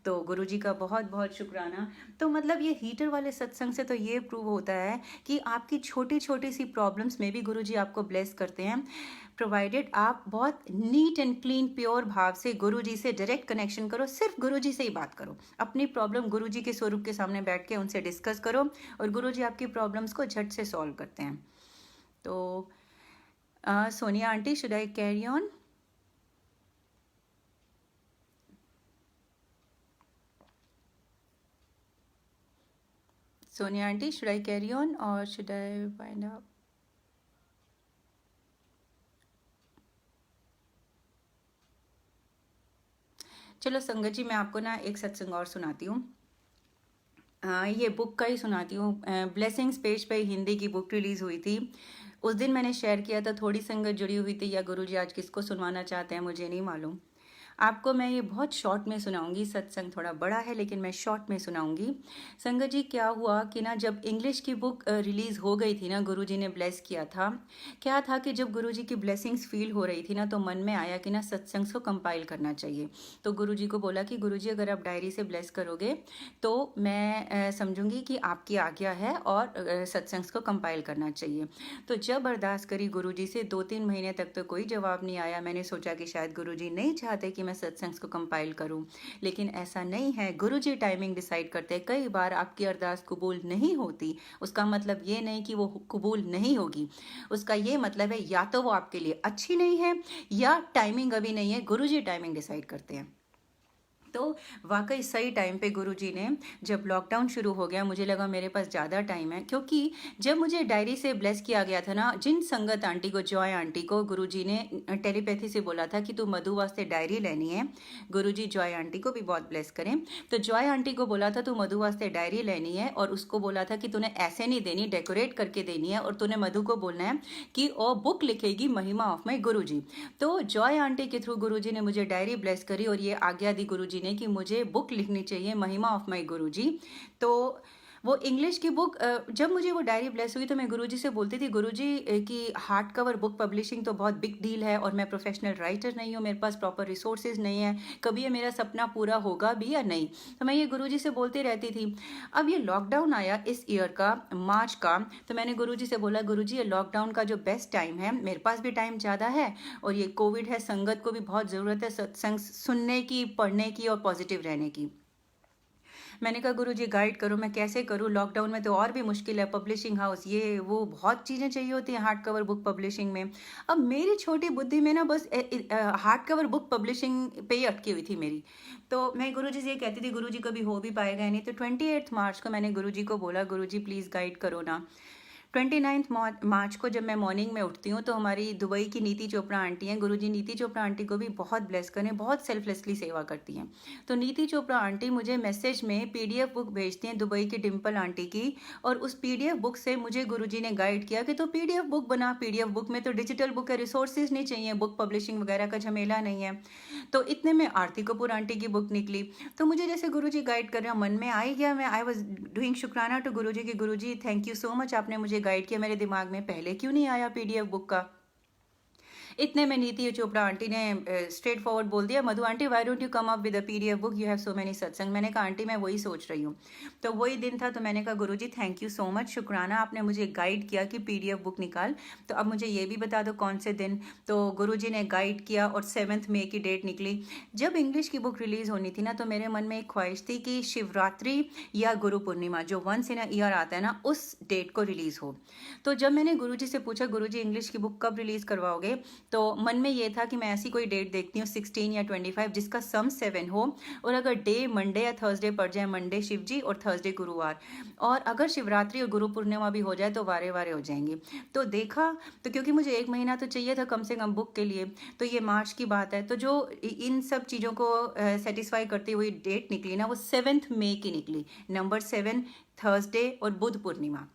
तो गुरुजी का बहुत बहुत शुक्राना। तो मतलब ये हीटर वाले सत्संग से तो ये प्रूव होता है कि आपकी छोटी छोटी सी प्रॉब्लम्स में भी गुरुजी आपको ब्लेस करते हैं, प्रोवाइडेड आप बहुत नीट एंड क्लीन प्योर भाव से गुरुजी से डायरेक्ट कनेक्शन करो, सिर्फ गुरुजी से ही बात करो, अपनी प्रॉब्लम गुरुजी के स्वरूप के सामने बैठ के उनसे डिस्कस करो और गुरुजी आपकी प्रॉब्लम्स को झट से सॉल्व करते हैं। तो Sonia aunty, should I carry on? Sonia aunty, should I carry on or should I wind up? चलो संगत जी, मैं आपको ना एक सत्संग और सुनाती हूँ। ये बुक का ही सुनाती हूँ। ब्लेसिंग्स पेज पे हिंदी की बुक रिलीज हुई थी, उस दिन मैंने शेयर किया था, थोड़ी संगत जुड़ी हुई थी, या गुरुजी आज किसको सुनवाना चाहते हैं मुझे नहीं मालूम। आपको मैं ये बहुत शॉर्ट में सुनाऊंगी, सत्संग थोड़ा बड़ा है लेकिन मैं शॉर्ट में सुनाऊंगी। संगत जी क्या हुआ कि ना, जब इंग्लिश की बुक रिलीज़ हो गई थी ना, गुरुजी ने ब्लेस किया था, क्या था कि जब गुरुजी की ब्लेसिंग्स फील हो रही थी ना, तो मन में आया कि ना सत्संग को कंपाइल करना चाहिए। तो गुरुजी को बोला कि गुरुजी अगर आप डायरी से ब्लेस करोगे तो मैं समझूंगी कि आपकी आज्ञा है और सत्संग को कंपाइल करना चाहिए। तो जब अरदास करी गुरुजी से, 2-3 महीने तक तो कोई जवाब नहीं आया। मैंने सोचा कि शायद गुरुजी नहीं चाहते कि मैं सत्संग को कंपाइल करूं, लेकिन ऐसा नहीं है। गुरुजी टाइमिंग डिसाइड करते हैं। कई बार आपकी अरदास कबूल नहीं होती, उसका मतलब ये नहीं कि वो कबूल नहीं होगी, उसका ये मतलब है या तो वो आपके लिए अच्छी नहीं है या टाइमिंग अभी नहीं है। गुरुजी टाइमिंग डिसाइड करते हैं। तो वाकई सही टाइम पे गुरुजी ने, जब लॉकडाउन शुरू हो गया, मुझे लगा मेरे पास ज़्यादा टाइम है, क्योंकि जब मुझे डायरी से ब्लेस किया गया था ना, जिन संगत आंटी को, जॉय आंटी को गुरुजी ने टेलीपैथी से बोला था कि तू मधु वास्ते डायरी लेनी है। गुरुजी जॉय आंटी को भी बहुत ब्लेस करें। तो जॉय आंटी को बोला था तू मधु वास्ते डायरी लेनी है, और उसको बोला था कि तूने ऐसे नहीं देनी, डेकोरेट करके देनी है, और तूने मधु को बोलना है कि ओ बुक लिखेगी महिमा ऑफ माई गुरुजी। तो जॉय आंटी के थ्रू गुरुजी ने मुझे डायरी ब्लेस करी और ये आज्ञा दी गुरुजी ने कि मुझे बुक लिखनी चाहिए, महिमा ऑफ माई गुरुजी। तो वो इंग्लिश की बुक, जब मुझे वो डायरी ब्लेस हुई तो मैं गुरुजी से बोलती थी, गुरुजी की हार्ड कवर बुक पब्लिशिंग तो बहुत बिग डील है और मैं प्रोफेशनल राइटर नहीं हूँ, मेरे पास प्रॉपर रिसोर्सेज नहीं है, कभी ये मेरा सपना पूरा होगा भी या नहीं। तो मैं ये गुरुजी से बोलती रहती थी। अब ये लॉकडाउन आया इस ईयर का, मार्च का, तो मैंने गुरुजी से बोला, गुरुजी ये लॉकडाउन का जो बेस्ट टाइम है, मेरे पास भी टाइम ज़्यादा है और ये कोविड है, संगत को भी बहुत ज़रूरत है सत्संग सुनने की, पढ़ने की और पॉजिटिव रहने की। मैंने कहा गुरुजी गाइड करो, मैं कैसे करूँ, लॉकडाउन में तो और भी मुश्किल है, पब्लिशिंग हाउस, ये वो बहुत चीज़ें चाहिए होती हैं हार्ड कवर बुक पब्लिशिंग में। अब मेरी छोटी बुद्धि में ना बस हार्ड कवर बुक पब्लिशिंग पे ही अटकी हुई थी मेरी। तो मैं गुरुजी से ये कहती थी, गुरुजी कभी हो भी पाएगा नहीं। तो 28 मार्च को मैंने गुरुजी को बोला, गुरुजी प्लीज़ गाइड करो ना। 29 मार्च को जब मैं मॉर्निंग में उठती हूँ तो हमारी दुबई की नीति चोपड़ा आंटी हैं, गुरुजी नीति चोपड़ा आंटी को भी बहुत ब्लेस करें, बहुत सेल्फलेसली सेवा करती हैं। तो नीति चोपड़ा आंटी मुझे मैसेज में पीडीएफ बुक भेजती हैं दुबई की डिम्पल आंटी की, और उस पीडीएफ बुक से मुझे गुरुजी ने गाइड किया कि तो पीडीएफ बुक बना, पीडीएफ बुक में तो डिजिटल बुक है, रिसोर्सेज नहीं चाहिए, बुक पब्लिशिंग वगैरह का झमेला नहीं है। तो इतने में आरती कपूर आंटी की बुक निकली। तो मुझे जैसे गुरुजी गाइड कर रहे हैं, मन में आ ही गया, मैं आई वॉज डूइंग शुक्राना टू गुरुजी की गुरुजी थैंक यू सो मच, आपने मुझे गाइड किया, मेरे दिमाग में पहले क्यों नहीं आया पीडीएफ बुक का। इतने में नीति चोपड़ा आंटी ने स्ट्रेट फॉरवर्ड बोल दिया, Madhu aunty why don't you come up with a PDF book, you have so many satsang. मैंने कहा आंटी मैं वही सोच रही हूँ। तो वही दिन था, तो मैंने कहा गुरुजी थैंक यू सो मच, शुक्राना आपने मुझे गाइड किया कि पीडीएफ बुक निकाल। तो अब मुझे ये भी बता दो कौन से दिन। तो गुरुजी ने गाइड किया और 7 मई की डेट निकली। जब इंग्लिश की बुक रिलीज होनी थी ना, तो मेरे मन में एक ख्वाहिश थी कि शिवरात्रि या गुरु पूर्णिमा जो वंस इन अ ईयर आता है ना, उस डेट को रिलीज हो। तो जब मैंने गुरुजी से पूछा गुरुजी इंग्लिश की बुक कब रिलीज करवाओगे, तो मन में ये था कि मैं ऐसी कोई डेट देखती हूँ 16 या 25 जिसका सम 7 हो, और अगर डे मंडे या थर्सडे पड़ जाए, मंडे शिव जी और थर्सडे गुरुवार, और अगर शिवरात्रि और गुरु पूर्णिमा भी हो जाए तो वारे वारे हो जाएंगे। तो देखा, तो क्योंकि मुझे 1 महीना तो चाहिए था कम से कम बुक के लिए, तो ये मार्च की बात है, तो जो इन सब चीज़ों को सेटिस्फाई करती हुई डेट निकली ना, वो 7 मई की निकली, नंबर 7, थर्सडे और बुध पूर्णिमा।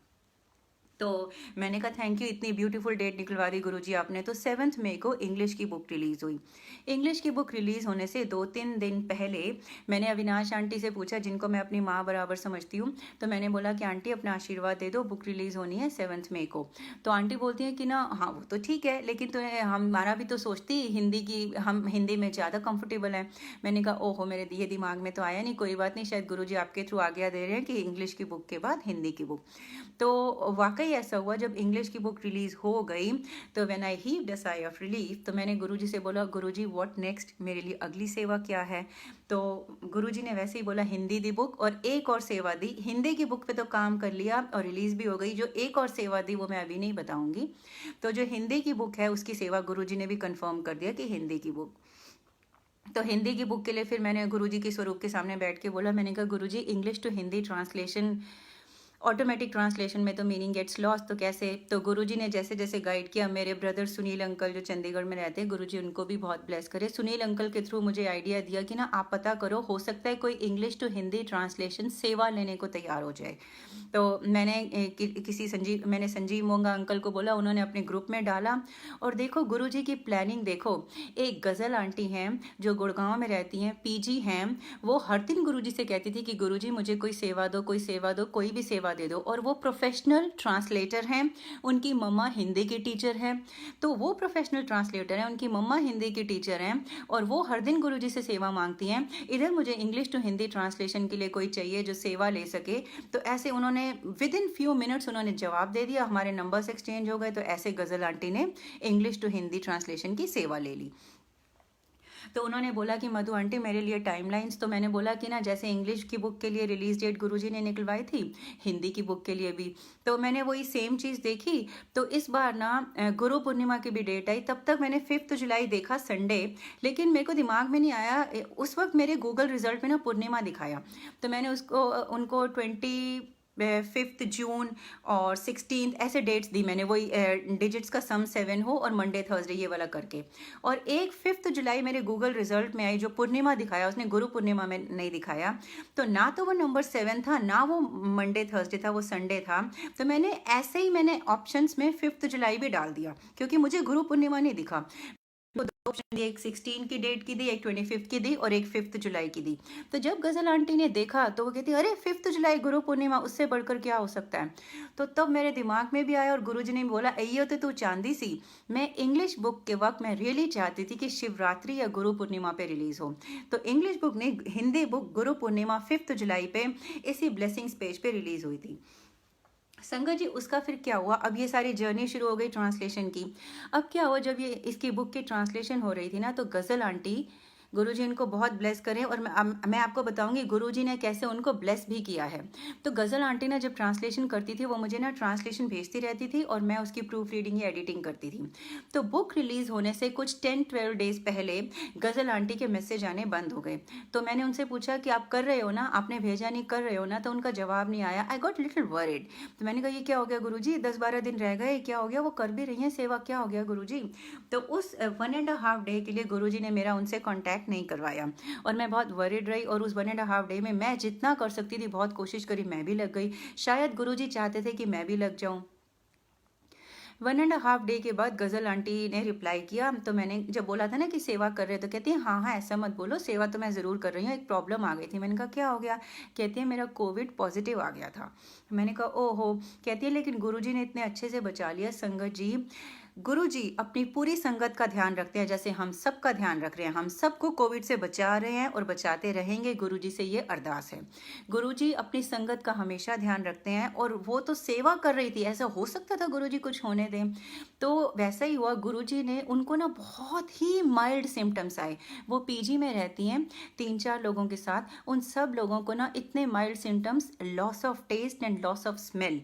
तो मैंने कहा थैंक यू, इतनी ब्यूटीफुल डेट निकलवा दी गुरुजी आपने। तो 7 मई को इंग्लिश की बुक रिलीज़ हुई। इंग्लिश की बुक रिलीज़ होने से 2-3 दिन पहले मैंने अविनाश आंटी से पूछा, जिनको मैं अपनी माँ बराबर समझती हूँ, तो मैंने बोला कि आंटी अपना आशीर्वाद दे दो, बुक रिलीज़ होनी है 7 मई को। तो आंटी बोलती हैं कि ना हाँ वो तो ठीक है, लेकिन तो हमारा भी तो सोचती हिंदी की, हम हिंदी में ज़्यादा कंफर्टेबल हैं। मैंने कहा ओहो, मेरे ये दिमाग में तो आया नहीं, कोई बात नहीं, शायद गुरुजी आपके थ्रू आज्ञा दे रहे हैं कि इंग्लिश की बुक के बाद हिंदी की बुक। तो वाकई ऐसा हुआ, जब इंग्लिश की बुक रिलीज हो गई तो when I heaved a sigh of relief, तो मैंने गुरुजी से बोला गुरुजी व्हाट नेक्स्ट, मेरे लिए अगली सेवा क्या है। तो गुरुजी ने वैसे ही बोला हिंदी दी बुक और एक और सेवा दी। हिंदी की बुक पे तो काम कर लिया और रिलीज भी हो गई, जो एक और सेवा दी वो मैं अभी नहीं बताऊंगी। तो जो हिंदी की बुक है उसकी सेवा गुरुजी ने भी कंफर्म कर दिया कि हिंदी की बुक। तो हिंदी की बुक के लिए फिर मैंने गुरुजी के स्वरूप के सामने बैठ के बोला, मैंने कहा Guruji English to Hindi translation, automatic translation में तो मीनिंग गेट्स लॉस्ट, तो कैसे। तो गुरुजी ने जैसे जैसे गाइड किया, मेरे ब्रदर सुनील अंकल जो चंडीगढ़ में रहते हैं, गुरुजी उनको भी बहुत ब्लेस करे, सुनील अंकल के थ्रू मुझे आइडिया दिया कि ना आप पता करो, हो सकता है कोई इंग्लिश टू हिंदी ट्रांसलेशन सेवा लेने को तैयार हो जाए। तो मैंने मैंने संजीव मोंगा अंकल को बोला, उन्होंने अपने ग्रुप में डाला, और देखो गुरुजी की प्लानिंग देखो। एक गज़ल आंटी हैं जो गुड़गांव में रहती हैं, पीजी हैं, वो हर दिन गुरुजी से कहती थी कि गुरुजी मुझे कोई सेवा दो, कोई सेवा दो, कोई भी सेवा दे दो। और वो प्रोफेशनल ट्रांसलेटर हैं, उनकी मम्मा हिंदी की टीचर हैं। तो वो प्रोफेशनल ट्रांसलेटर हैं, उनकी मम्मा हिंदी की टीचर हैं, और वो हर दिन गुरुजी से सेवा मांगती हैं, इधर मुझे इंग्लिश टू हिंदी ट्रांसलेशन के लिए कोई चाहिए जो सेवा ले सके। तो ऐसे उन्होंने विद इन फ्यू मिनट्स उन्होंने जवाब दे दिया, हमारे नंबर्स एक्सचेंज हो गए। तो ऐसे गज़ल आंटी ने इंग्लिश टू हिंदी ट्रांसलेशन की सेवा ले ली। तो उन्होंने बोला कि मधु आंटी मेरे लिए टाइमलाइंस, तो मैंने बोला कि ना जैसे इंग्लिश की बुक के लिए रिलीज डेट गुरुजी ने निकलवाई थी, हिंदी की बुक के लिए भी, तो मैंने वही सेम चीज़ देखी। तो इस बार ना गुरु पूर्णिमा की भी डेट आई, तब तक मैंने 5 जुलाई देखा संडे, लेकिन मेरे को दिमाग में नहीं आया, उस वक्त मेरे गूगल रिजल्ट में ना पूर्णिमा दिखाया। तो मैंने उनको 5 जून और 16 ऐसे डेट्स दी मैंने, वही डिजिट्स का सम 7 हो और मंडे थर्सडे ये वाला करके। और एक 5 जुलाई मेरे गूगल रिजल्ट में आई, जो पूर्णिमा दिखाया उसने गुरु पूर्णिमा में नहीं दिखाया। तो ना तो वो नंबर 7 था, ना वो मंडे थर्सडे था, वो संडे था। तो मैंने ऐसे ही मैंने ऑप्शंस में 5 जुलाई भी डाल दिया, क्योंकि मुझे गुरु पूर्णिमा नहीं दिखा। वो 2 ऑप्शन दिए, एक 16 की डेट की दी, एक 25 की दी, और एक 5 जुलाई की दी। तो जब गज़ल आंटी ने देखा तो वो कहती अरे 5 जुलाई गुरु पूर्णिमा, उससे बढ़कर क्या हो सकता है। तो तब मेरे दिमाग में भी आया, और गुरुजी ने बोला अयो तो तू चांदी सी, मैं इंग्लिश बुक के वक्त मैं रियली चाहती थी कि शिवरात्रि या गुरु पूर्णिमा पे रिलीज हो। तो इंग्लिश बुक ने, हिंदी बुक गुरु पूर्णिमा 5 जुलाई पे इसी ब्लेसिंग्स पेज पे रिलीज हुई थी। संगत जी उसका फिर क्या हुआ, अब ये सारी जर्नी शुरू हो गई ट्रांसलेशन की। अब क्या हुआ, जब ये इसकी बुक की ट्रांसलेशन हो रही थी ना, तो गज़ल आंटी, गुरुजी इनको बहुत ब्लेस करें, और मैं आपको बताऊंगी गुरुजी ने कैसे उनको ब्लेस भी किया है। तो गज़ल आंटी ना जब ट्रांसलेशन करती थी, वो मुझे ना ट्रांसलेशन भेजती रहती थी, और मैं उसकी प्रूफ रीडिंग या एडिटिंग करती थी। तो बुक रिलीज़ होने से कुछ 10-12 डेज पहले गज़ल आंटी के मैसेज आने बंद हो गए। तो मैंने उनसे पूछा कि आप कर रहे हो ना, आपने भेजा नहीं, कर रहे हो ना, तो उनका जवाब नहीं आया। I got little worried. तो मैंने कहा ये क्या हो गया गुरुजी, 10-12 दिन रह गए, क्या हो गया, वो कर भी रही हैं सेवा, क्या हो गया गुरुजी। तो उस 1.5 डे के लिए गुरुजी ने मेरा उनसे कॉन्टैक्ट नहीं करवाया, और मैं बहुत वरिड रही। और उस 1.5 डे में मैं जितना कर सकती थी बहुत कोशिश करी, मैं भी लग गई। शायद गुरुजी चाहते थे कि मैं भी लग जाऊं। 1.5 डे के बाद गज़ल आंटी ने रिप्लाई किया। तो मैंने जब बोला था ना कि सेवा कर रहे, तो कहती है हाँ हाँ ऐसा मत बोलो, सेवा तो मैं ज़रूर कर रही हूँ, एक प्रॉब्लम आ गई थी। मैंने कहा क्या हो गया। कहती है मेरा कोविड पॉजिटिव आ गया था। मैंने कहा ओहो। कहती है लेकिन गुरुजी ने इतने अच्छे से बचा लिया। संगत जी गुरुजी अपनी पूरी संगत का ध्यान रखते हैं, जैसे हम सबका ध्यान रख रहे हैं। हम सबको कोविड से बचा रहे हैं और बचाते रहेंगे। गुरुजी से ये अरदास है। गुरुजी अपनी संगत का हमेशा ध्यान रखते हैं, और वो तो सेवा कर रही थी, ऐसा हो सकता था गुरुजी कुछ होने दें? तो वैसा ही हुआ। गुरुजी ने उनको ना बहुत ही माइल्ड सिम्टम्स आए। वो पीजी में रहती हैं 3-4 लोगों के साथ। उन सब लोगों को ना इतने mild symptoms, loss of taste and loss of smell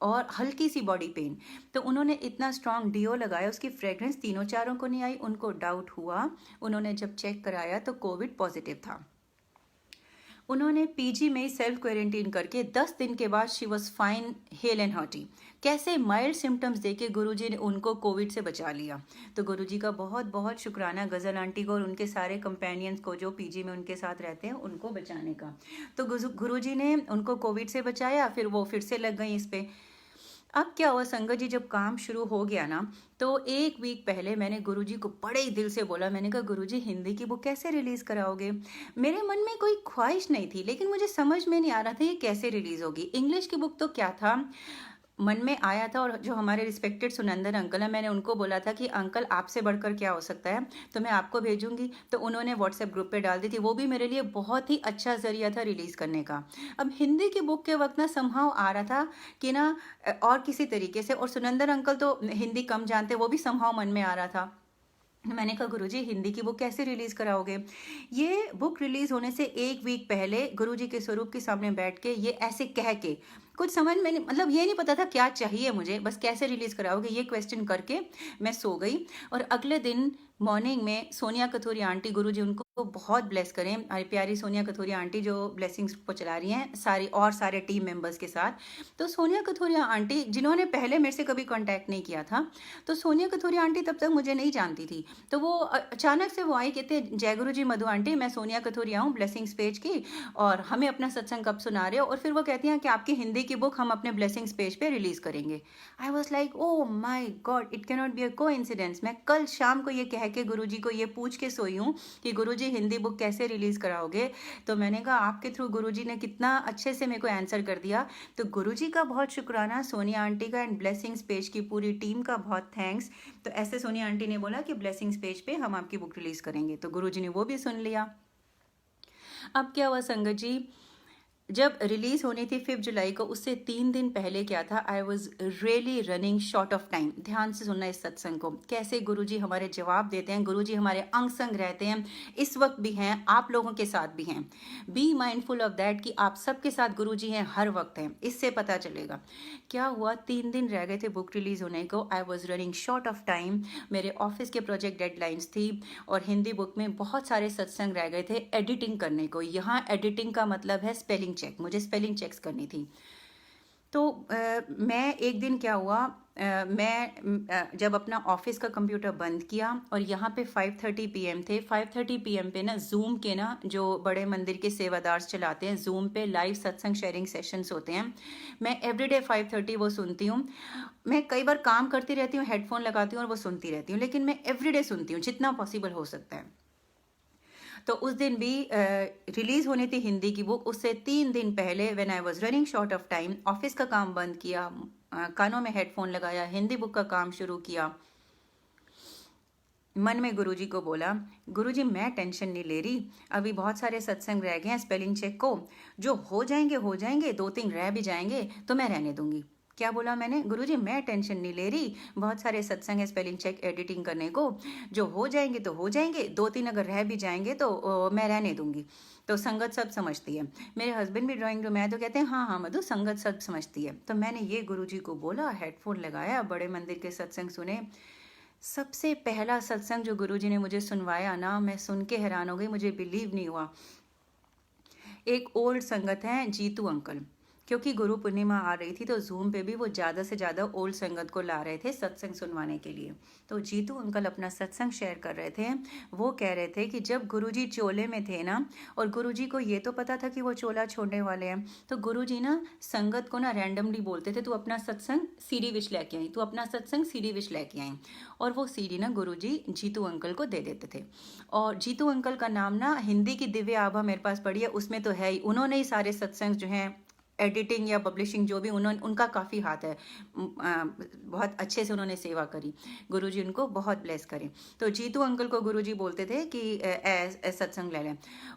और हल्की सी बॉडी पेन। तो उन्होंने इतना स्ट्रॉन्ग डीओ लगाया, उसकी फ्रेग्रेंस तीनों चारों को नहीं आई। उनको डाउट हुआ, उन्होंने जब चेक कराया तो कोविड पॉजिटिव था। उन्होंने पीजी में ही सेल्फ क्वारंटीन करके 10 दिन के बाद she was fine, hello and hearty. कैसे माइल्ड सिम्टम्स देके गुरुजी ने उनको कोविड से बचा लिया। तो गुरुजी का बहुत बहुत शुक्राना गज़ल आंटी को और उनके सारे कंपेनियंस को जो पीजी में उनके साथ रहते हैं, उनको बचाने का। तो गुरुजी ने उनको कोविड से बचाया, फिर वो फिर से लग गई इस पे। अब क्या हुआ संगत जी, जब काम शुरू हो गया ना, तो 1 वीक पहले मैंने गुरुजी को बड़े ही दिल से बोला। मैंने कहा गुरुजी हिंदी की बुक कैसे रिलीज़ कराओगे? मेरे मन में कोई ख्वाहिश नहीं थी, लेकिन मुझे समझ में नहीं आ रहा था ये कैसे रिलीज़ होगी। इंग्लिश की बुक तो क्या था, मन में आया था। और जो हमारे रिस्पेक्टेड सुनंदन अंकल हैं, मैंने उनको बोला था कि अंकल आपसे बढ़कर क्या हो सकता है, तो मैं आपको भेजूंगी। तो उन्होंने व्हाट्सएप ग्रुप पे डाल दी थी। वो भी मेरे लिए बहुत ही अच्छा जरिया था रिलीज़ करने का। अब हिंदी की बुक के वक्त ना समहाउ आ रहा था कि ना और किसी तरीके से, और सुनंदन अंकल तो हिंदी कम जानते, वो भी समहाउ मन में आ रहा था। मैंने कहा गुरुजी हिंदी की बुक कैसे रिलीज़ कराओगे? ये बुक रिलीज़ होने से 1 वीक पहले गुरुजी के स्वरूप के सामने बैठ के ये ऐसे कह के, कुछ समझ में नहीं, मतलब ये नहीं पता था क्या चाहिए मुझे, बस कैसे रिलीज़ कराओगे ये क्वेश्चन करके मैं सो गई। और अगले दिन मॉर्निंग में सोनिया कथोरिया आंटी, गुरुजी उनको बहुत ब्लेस करें, हमारी प्यारी सोनिया कथोरिया आंटी जो ब्लेसिंग्स को चला रही हैं सारे टीम मेंबर्स के साथ। तो सोनिया कथोरिया आंटी जिन्होंने पहले मेरे से कभी कांटेक्ट नहीं किया था, तो सोनिया कथोरिया आंटी तब तक मुझे नहीं जानती थी। तो वो अचानक से वो आई, कहते जय गुरु जी मधु आंटी, मैं सोनिया कथोरिया हूँ ब्लेसिंग्स पेज की, और हमें अपना सत्संग कब सुना रहे हो? और फिर वो कहती हैं कि आपकी हिंदी की बुक हम अपने ब्लेसिंग्स पेज पे रिलीज़ करेंगे। I was like oh my God, it can not be a coincidence. मैं कल शाम को ये कह के गुरुजी को ये पूछ के सोई हूँ कि गुरुजी हिंदी बुक कैसे रिलीज़ कराओगे? तो मैंने कहा आपके थ्रू गुरुजी ने कितना अच्छे से मेरे को आंसर कर दिया। तो गुरुजी का बहुत शुक्राना, सोनिया आंटी का एंड ब्लेसिंग्स पेज की पूरी टीम का बहुत थैंक्स। तो ऐसे सोनिया आंटी ने बोला कि ब्लेसिंग्स पेज पे हम आपकी बुक रिलीज़ करेंगे, तो गुरुजी ने वो भी सुन लिया। अब क्या हुआ संगत जी, जब रिलीज़ होनी थी 5 जुलाई को, उससे 3 दिन पहले क्या था, आई was really running short of time. ध्यान से सुनना इस सत्संग को, कैसे गुरुजी हमारे जवाब देते हैं। गुरुजी हमारे अंग संग रहते हैं, इस वक्त भी हैं, आप लोगों के साथ भी हैं। बी माइंडफुल ऑफ दैट कि आप सबके साथ गुरुजी हैं, हर वक्त हैं, इससे पता चलेगा। क्या हुआ, 3 दिन रह गए थे बुक रिलीज़ होने को। I was running short of time, मेरे ऑफिस के प्रोजेक्ट डेडलाइंस थी, और हिंदी बुक में बहुत सारे सत्संग रह गए थे एडिटिंग करने को। यहाँ एडिटिंग का मतलब है स्पेलिंग चेक, मुझे स्पेलिंग चेक्स करनी थी। तो मैं एक दिन क्या हुआ, जब अपना ऑफिस का कंप्यूटर बंद किया और यहाँ पे 5:30 PM थे। 5:30 PM पे ना जूम के ना जो बड़े मंदिर के सेवादार चलाते हैं, जूम पे लाइव सत्संग शेयरिंग सेशंस होते हैं। मैं एवरीडे 5:30 वो सुनती हूँ। मैं कई बार काम करती रहती हूँ, हेडफोन लगाती हूँ और वो सुनती रहती हूँ, लेकिन मैं एवरीडे सुनती हूँ जितना पॉसिबल हो सकता है। तो उस दिन भी रिलीज़ होनी थी हिंदी की बुक, उससे 3 दिन पहले when I was running short of time, office का काम बंद किया, कानों में हेडफोन लगाया, हिंदी बुक का काम शुरू किया। मन में गुरुजी को बोला, गुरुजी मैं टेंशन नहीं ले रही, अभी बहुत सारे सत्संग रह गए हैं स्पेलिंग चेक को, जो हो जाएंगे, 2-3 रह भी जाएंगे तो मैं रहने दूंगी। क्या बोला मैंने, गुरुजी मैं टेंशन नहीं ले रही, बहुत सारे सत्संग है स्पेलिंग चेक एडिटिंग करने को, जो हो जाएंगे तो हो जाएंगे, 2-3 अगर रह भी जाएंगे तो मैं रहने दूंगी। तो संगत सब समझती है। मेरे हस्बैंड भी ड्राइंग रूम में, तो कहते हैं हाँ हाँ मधु, संगत सब समझती है। तो मैंने ये गुरुजी को बोला, हेडफोन लगाया, बड़े मंदिर के सत्संग सुने। सबसे पहला सत्संग जो गुरुजी ने मुझे सुनवाया ना, मैं सुन के हैरान हो गई, मुझे बिलीव नहीं हुआ। एक ओल्ड संगत हैं जीतू अंकल, क्योंकि गुरु पूर्णिमा आ रही थी तो जूम पे भी वो ज़्यादा से ज़्यादा ओल्ड संगत को ला रहे थे सत्संग सुनवाने के लिए। तो जीतू अंकल अपना सत्संग शेयर कर रहे थे। वो कह रहे थे कि जब गुरुजी चोले में थे ना, और गुरुजी को ये तो पता था कि वो चोला छोड़ने वाले हैं, तो गुरुजी ना संगत को ना रैंडमली बोलते थे, तू अपना सत्संग सीडी विच लेके आई, तू अपना सत्संग सीडी विच लेके आई, और वो सीडी ना गुरुजी जीतू अंकल को दे देते थे। और जीतू अंकल का नाम ना हिंदी की दिव्य आभा मेरे पास पड़ी है, उसमें तो है ही, उन्होंने ही सारे सत्संग जो हैं एडिटिंग या पब्लिशिंग जो भी उनका काफ़ी हाथ है। बहुत अच्छे से उन्होंने सेवा करी। गुरुजी उनको बहुत ब्लेस करें। तो जीतू अंकल को गुरुजी बोलते थे कि सत्संग ले लें।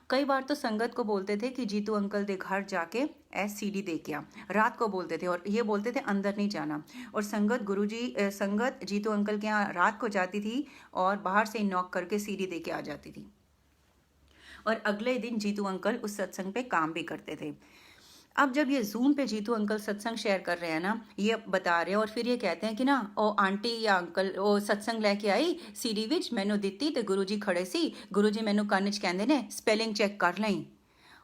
कई बार तो संगत को बोलते थे कि जीतू अंकल दे घर जाके सीडी दे के आ। रात को बोलते थे और ये बोलते थे अंदर नहीं जाना। और संगत जीतू अंकल के यहाँ रात को जाती थी और बाहर से नॉक करके सीडी दे के आ जाती थी। और अगले दिन जीतू अंकल उस सत्संग पे काम भी करते थे। अब जब ये जूम पे जीतू अंकल सत्संग शेयर कर रहे हैं ना, ये बता रहे हैं और फिर ये कहते हैं कि ना ओ आंटी या अंकल ओ सत्संग लेके आई सीडी विच मैनू दित्ती ते गुरुजी खड़े सी, गुरुजी मैनू कान च कहंदे ने स्पेलिंग चेक कर लई।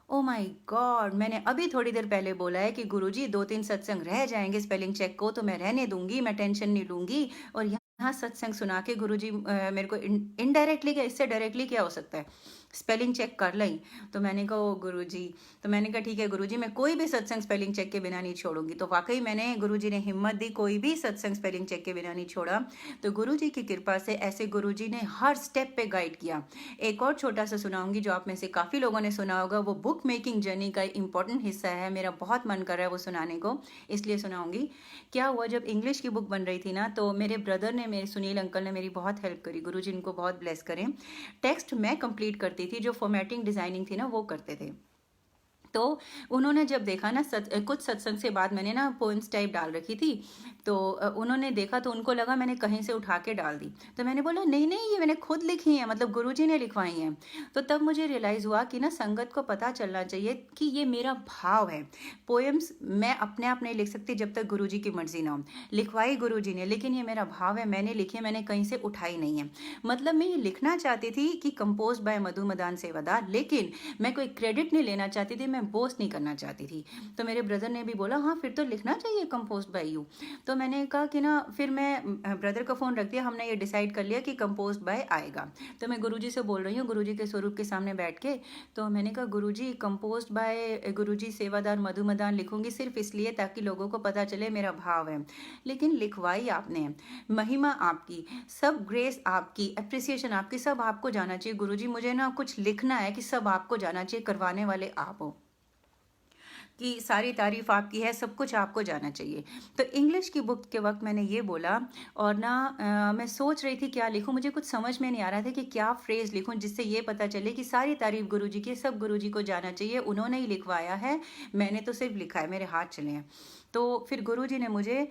ओ माय गॉड, मैंने अभी थोड़ी देर पहले बोला है कि गुरुजी 2-3 सत्संग रह जाएंगे स्पेलिंग चेक को तो मैं रहने दूंगी, मैं टेंशन नहीं लूंगी। और यहाँ सत्संग सुना के गुरुजी मेरे को इनडायरेक्टली क्या, इससे डायरेक्टली क्या हो सकता है, स्पेलिंग चेक कर ली। तो मैंने कहा ओ गुरुजी, तो मैंने कहा ठीक है गुरुजी, मैं कोई भी सत्संग स्पेलिंग चेक के बिना नहीं छोड़ूंगी। तो वाकई मैंने, गुरुजी ने हिम्मत दी, कोई भी सत्संग स्पेलिंग चेक के बिना नहीं छोड़ा। तो गुरुजी की कृपा से ऐसे गुरुजी ने हर स्टेप पे गाइड किया। एक और छोटा सा सुनाऊंगी जो आप में से काफ़ी लोगों ने सुना होगा, वो बुक मेकिंग जर्नी का इंपॉर्टेंट हिस्सा है। मेरा बहुत मन कर रहा है वो सुनाने को, इसलिए सुनाऊंगी। क्या हुआ, जब इंग्लिश की बुक बन रही थी ना, तो मेरे ब्रदर ने, मेरे सुनील अंकल ने मेरी बहुत हेल्प करी। गुरुजी इनको बहुत ब्लेस करें। टेक्स्ट मैं कंप्लीट करती थी, जो फॉर्मेटिंग डिज़ाइनिंग थी ना वो करते थे। तो उन्होंने जब देखा ना, कुछ सत्संग से बाद मैंने ना पोइम्स टाइप डाल रखी थी, तो उन्होंने देखा तो उनको लगा मैंने कहीं से उठा के डाल दी। तो मैंने बोला नहीं नहीं, ये मैंने खुद लिखी हैं, मतलब गुरुजी ने लिखवाई हैं। तो तब मुझे रियलाइज़ हुआ कि ना संगत को पता चलना चाहिए कि ये मेरा भाव है। पोएम्स मैं अपने आप नहीं लिख सकती जब तक गुरुजी की मर्जी ना हो। लिखवाई गुरुजी ने, लेकिन ये मेरा भाव है, मैंने लिखी, मैंने कहीं से उठाई नहीं है। मतलब मैं ये लिखना चाहती थी कि कंपोज बाय मधु मदान सेवादार, लेकिन मैं कोई क्रेडिट नहीं लेना चाहती थी, मैं बोस्ट नहीं करना चाहती थी। तो मेरे ब्रदर ने भी बोला हाँ फिर तो लिखना चाहिए कंपोज बाय यू। तो मैंने कहा कि ना, फिर मैं ब्रदर का फ़ोन रख दिया, हमने ये डिसाइड कर लिया कि कंपोज बाय आएगा। तो मैं गुरुजी से बोल रही हूँ, गुरुजी के स्वरूप के सामने बैठ के, तो मैंने कहा गुरुजी कंपोज बाय गुरुजी सेवादार मधु मदान लिखूंगी सिर्फ इसलिए ताकि लोगों को पता चले मेरा भाव है। लेकिन लिखवाई आपने, महिमा आपकी, सब ग्रेस आपकी, एप्रिसिएशन आपकी, सब आपको जाना चाहिए गुरुजी। मुझे ना कुछ लिखना है कि सब आपको जाना चाहिए, करवाने वाले आप हो, कि सारी तारीफ आपकी है, सब कुछ आपको जाना चाहिए। तो इंग्लिश की बुक के वक्त मैंने ये बोला, और ना मैं सोच रही थी क्या लिखूं, मुझे कुछ समझ में नहीं आ रहा था कि क्या फ्रेज लिखूं जिससे ये पता चले कि सारी तारीफ गुरुजी की, सब गुरुजी को जाना चाहिए, उन्होंने ही लिखवाया है, मैंने तो सिर्फ लिखा है, मेरे हाथ चले हैं। तो फिर गुरुजी ने मुझे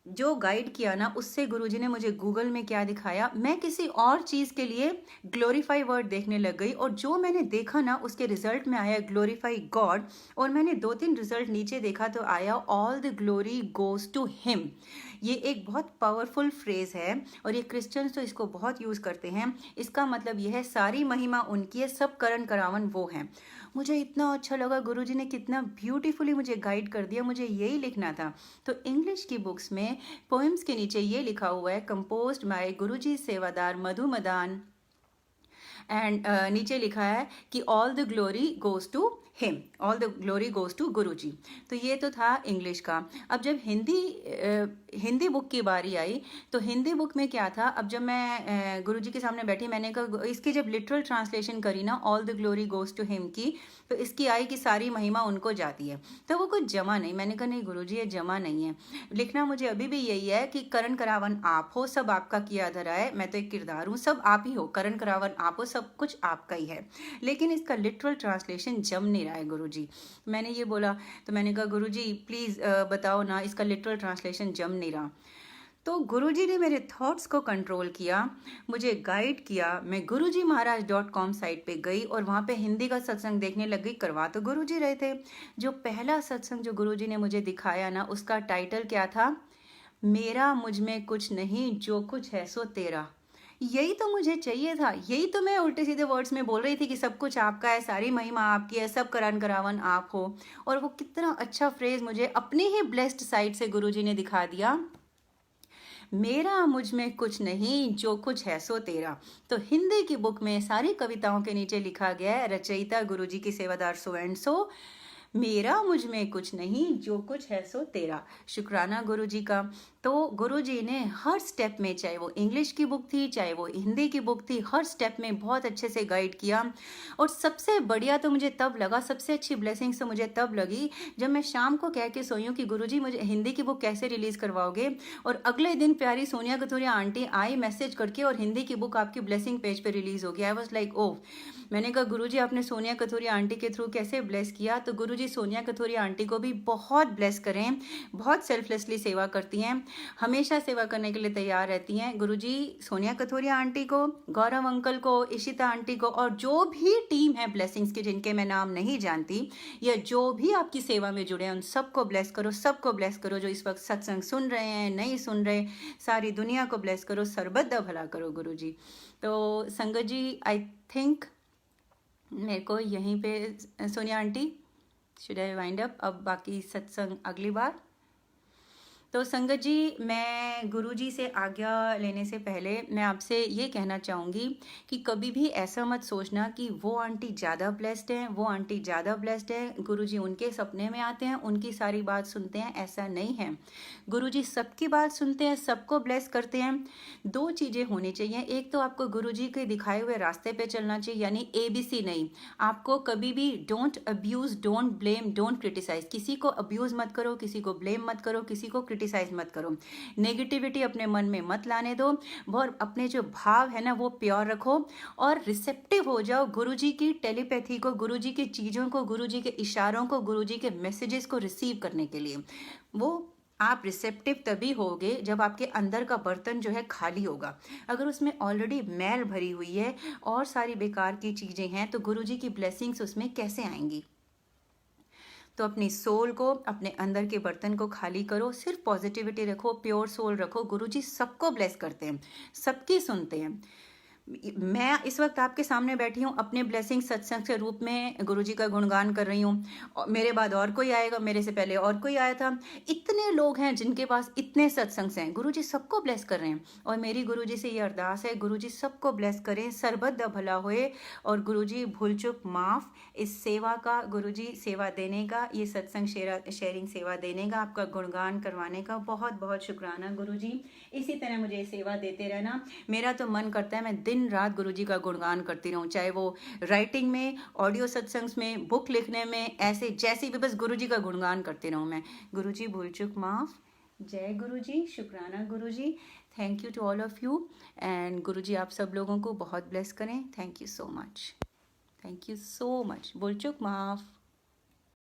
जो गाइड किया ना, उससे गुरुजी ने मुझे गूगल में क्या दिखाया, मैं किसी और चीज़ के लिए ग्लोरीफाई वर्ड देखने लग गई, और जो मैंने देखा ना उसके रिजल्ट में आया ग्लोरीफाई गॉड। और मैंने 2-3 रिजल्ट नीचे देखा तो आया all the glory goes to him. ये एक बहुत पावरफुल फ्रेज है और ये क्रिश्चियंस तो इसको बहुत यूज़ करते हैं। इसका मतलब यह है सारी महिमा उनकी है, सब करण करावन वो हैं। मुझे इतना अच्छा लगा, गुरुजी ने कितना ब्यूटीफुली मुझे गाइड कर दिया, मुझे यही लिखना था। तो इंग्लिश की बुक्स में पोएम्स के नीचे ये लिखा हुआ है कंपोज्ड बाय गुरुजी सेवादार मधु मदान, एंड नीचे लिखा है कि all the glory goes to him, all the glory goes to Guruji. तो ये तो था इंग्लिश का। अब जब हिंदी बुक की बारी आई, तो हिंदी बुक में क्या था, अब जब मैं गुरुजी के सामने बैठी, मैंने कहा इसकी जब लिटरल ट्रांसलेशन करी ना all the glory goes to him की, तो इसकी आई कि सारी महिमा उनको जाती है। तो वो कुछ जमा नहीं, मैंने कहा नहीं गुरुजी ये जमा नहीं है, लिखना मुझे अभी भी यही है कि करण करावन आप हो, सब आपका किया धरा है, मैं तो एक किरदार हूँ, सब आप ही हो, करण करावन आप हो, सब कुछ आपका ही है। लेकिन इसका लिटरल ट्रांसलेशन जम नहीं रहा है गुरुजी। मैंने ये बोला, तो मैंने कहा गुरुजी प्लीज़ बताओ ना, इसका लिटरल ट्रांसलेशन जम नहीं रहा। तो गुरुजी ने मेरे थॉट्स को कंट्रोल किया, मुझे गाइड किया। मैं gurujimaharaj.com साइट पे गई और वहाँ पे हिंदी का सत्संग देखने लग गई। करवा तो गुरुजी रहे थे। जो पहला सत्संग जो गुरुजी ने मुझे दिखाया ना, उसका टाइटल क्या था, मेरा मुझ में कुछ नहीं, जो कुछ है सो तेरा। यही तो मुझे चाहिए था, यही तो मैं उल्टे सीधे वर्ड्स में बोल रही थी कि सब कुछ आपका है, सारी महिमा आपकी है, सब करण करावन आप हो। और वो कितना अच्छा फ्रेज मुझे अपनी ही ब्लेस्ड साइड से गुरुजी ने दिखा दिया, मेरा मुझ में कुछ नहीं, जो कुछ है सो तेरा। तो हिंदी की बुक में सारी कविताओं के नीचे लिखा गया है, रचयिता गुरुजी की सेवादार सो एंड सो, मेरा मुझ में कुछ नहीं, जो कुछ है सो तेरा। शुक्राना गुरुजी का। तो गुरुजी ने हर स्टेप में, चाहे वो इंग्लिश की बुक थी चाहे वो हिंदी की बुक थी, हर स्टेप में बहुत अच्छे से गाइड किया। और सबसे बढ़िया तो मुझे तब लगा, सबसे अच्छी ब्लेसिंग्स तो मुझे तब लगी जब मैं शाम को कह के सोई हूँ कि गुरुजी मुझे हिंदी की बुक कैसे रिलीज करवाओगे, और अगले दिन प्यारी Sonia Kathoria aunty I message करके और हिंदी की बुक आपकी ब्लेसिंग पेज पे रिलीज हो गया। I was like oh. मैंने कहा गुरुजी आपने सोनिया कथोरिया आंटी के थ्रू कैसे ब्लेस किया? तो गुरुजी सोनिया कथोरिया आंटी को भी बहुत ब्लेस करें, बहुत सेल्फलेसली सेवा करती हैं, हमेशा सेवा करने के लिए तैयार रहती हैं। गुरुजी सोनिया कथोरिया आंटी को, गौरव अंकल को, इशिता आंटी को, और जो भी टीम है ब्लेसिंग्स की जिनके मैं नाम नहीं जानती, या जो भी आपकी सेवा में जुड़े हैं, उन सबको ब्लेस करो, सबको ब्लेस करो। जो इस वक्त सत्संग सुन रहे हैं, नहीं सुन रहे, सारी दुनिया को ब्लेस करो, सर्वदा भला करो गुरुजी। तो संगत जी, आई थिंक मेरे को यहीं पे Sonia aunty, should I wind up? अब बाकी सत्संग अगली बार। तो संगत जी, मैं गुरुजी से आज्ञा लेने से पहले मैं आपसे ये कहना चाहूँगी कि कभी भी ऐसा मत सोचना कि वो आंटी ज़्यादा ब्लेस्ड हैं, वो आंटी ज़्यादा ब्लेस्ड है, गुरुजी उनके सपने में आते हैं, उनकी सारी बात सुनते हैं। ऐसा नहीं है। गुरुजी सबकी बात सुनते हैं, सबको ब्लेस करते हैं। दो चीज़ें होनी चाहिए। एक तो आपको गुरुजी के दिखाए हुए रास्ते पे चलना चाहिए, यानी ABC नहीं। आपको कभी भी don't abuse, don't blame, don't criticise. किसी को अब्यूज़ मत करो, किसी को ब्लेम मत करो, किसी को क्रिटिसाइज मत करो। नेगेटिविटी अपने मन में मत लाने दो, और अपने जो भाव है ना वो प्योर रखो, और रिसेप्टिव हो जाओ गुरुजी की टेलीपैथी को, गुरुजी की चीज़ों को, गुरुजी के इशारों को, गुरुजी के मैसेजेस को रिसीव करने के लिए। वो आप रिसेप्टिव तभी होगे जब आपके अंदर का बर्तन जो है खाली होगा। अगर उसमें ऑलरेडी मैल भरी हुई है और सारी बेकार की चीज़ें हैं, तो गुरुजी की ब्लेसिंग्स उसमें कैसे आएंगी? तो अपनी सोल को, अपने अंदर के बर्तन को खाली करो, सिर्फ पॉजिटिविटी रखो, प्योर सोल रखो। गुरुजी सबको ब्लेस करते हैं, सबकी सुनते हैं। मैं इस वक्त आपके सामने बैठी हूँ, अपने ब्लेसिंग सत्संग के रूप में गुरुजी का गुणगान कर रही हूँ। मेरे बाद और कोई आएगा, मेरे से पहले और कोई आया था। इतने लोग हैं जिनके पास इतने सत्संग हैं, गुरुजी सबको ब्लेस कर रहे हैं। और मेरी गुरुजी से ये अरदास है, गुरुजी सबको ब्लेस करें, सर्वदा भला होए। और गुरुजी भूल चूक माफ, इस सेवा का, गुरुजी सेवा देने का, ये सत्संग शेयरिंग सेवा देने का, आपका गुणगान करवाने का बहुत बहुत शुक्राना गुरुजी। इसी तरह मुझे सेवा देते रहना। मेरा तो मन करता है मैं दिन रात गुरुजी का गुणगान करती रहूं, चाहे वो राइटिंग में, ऑडियो सत्संग में, बुक लिखने में, ऐसे जैसे भी, बस गुरुजी का गुणगान करती रहूं मैं। गुरुजी भूल चूक माफ। जय गुरुजी, शुक्राना Guruji. Thank you to all of you, and Guruji आप सब लोगों को बहुत ब्लेस करें। Thank you so much, thank you so much. भूल चूक माफ।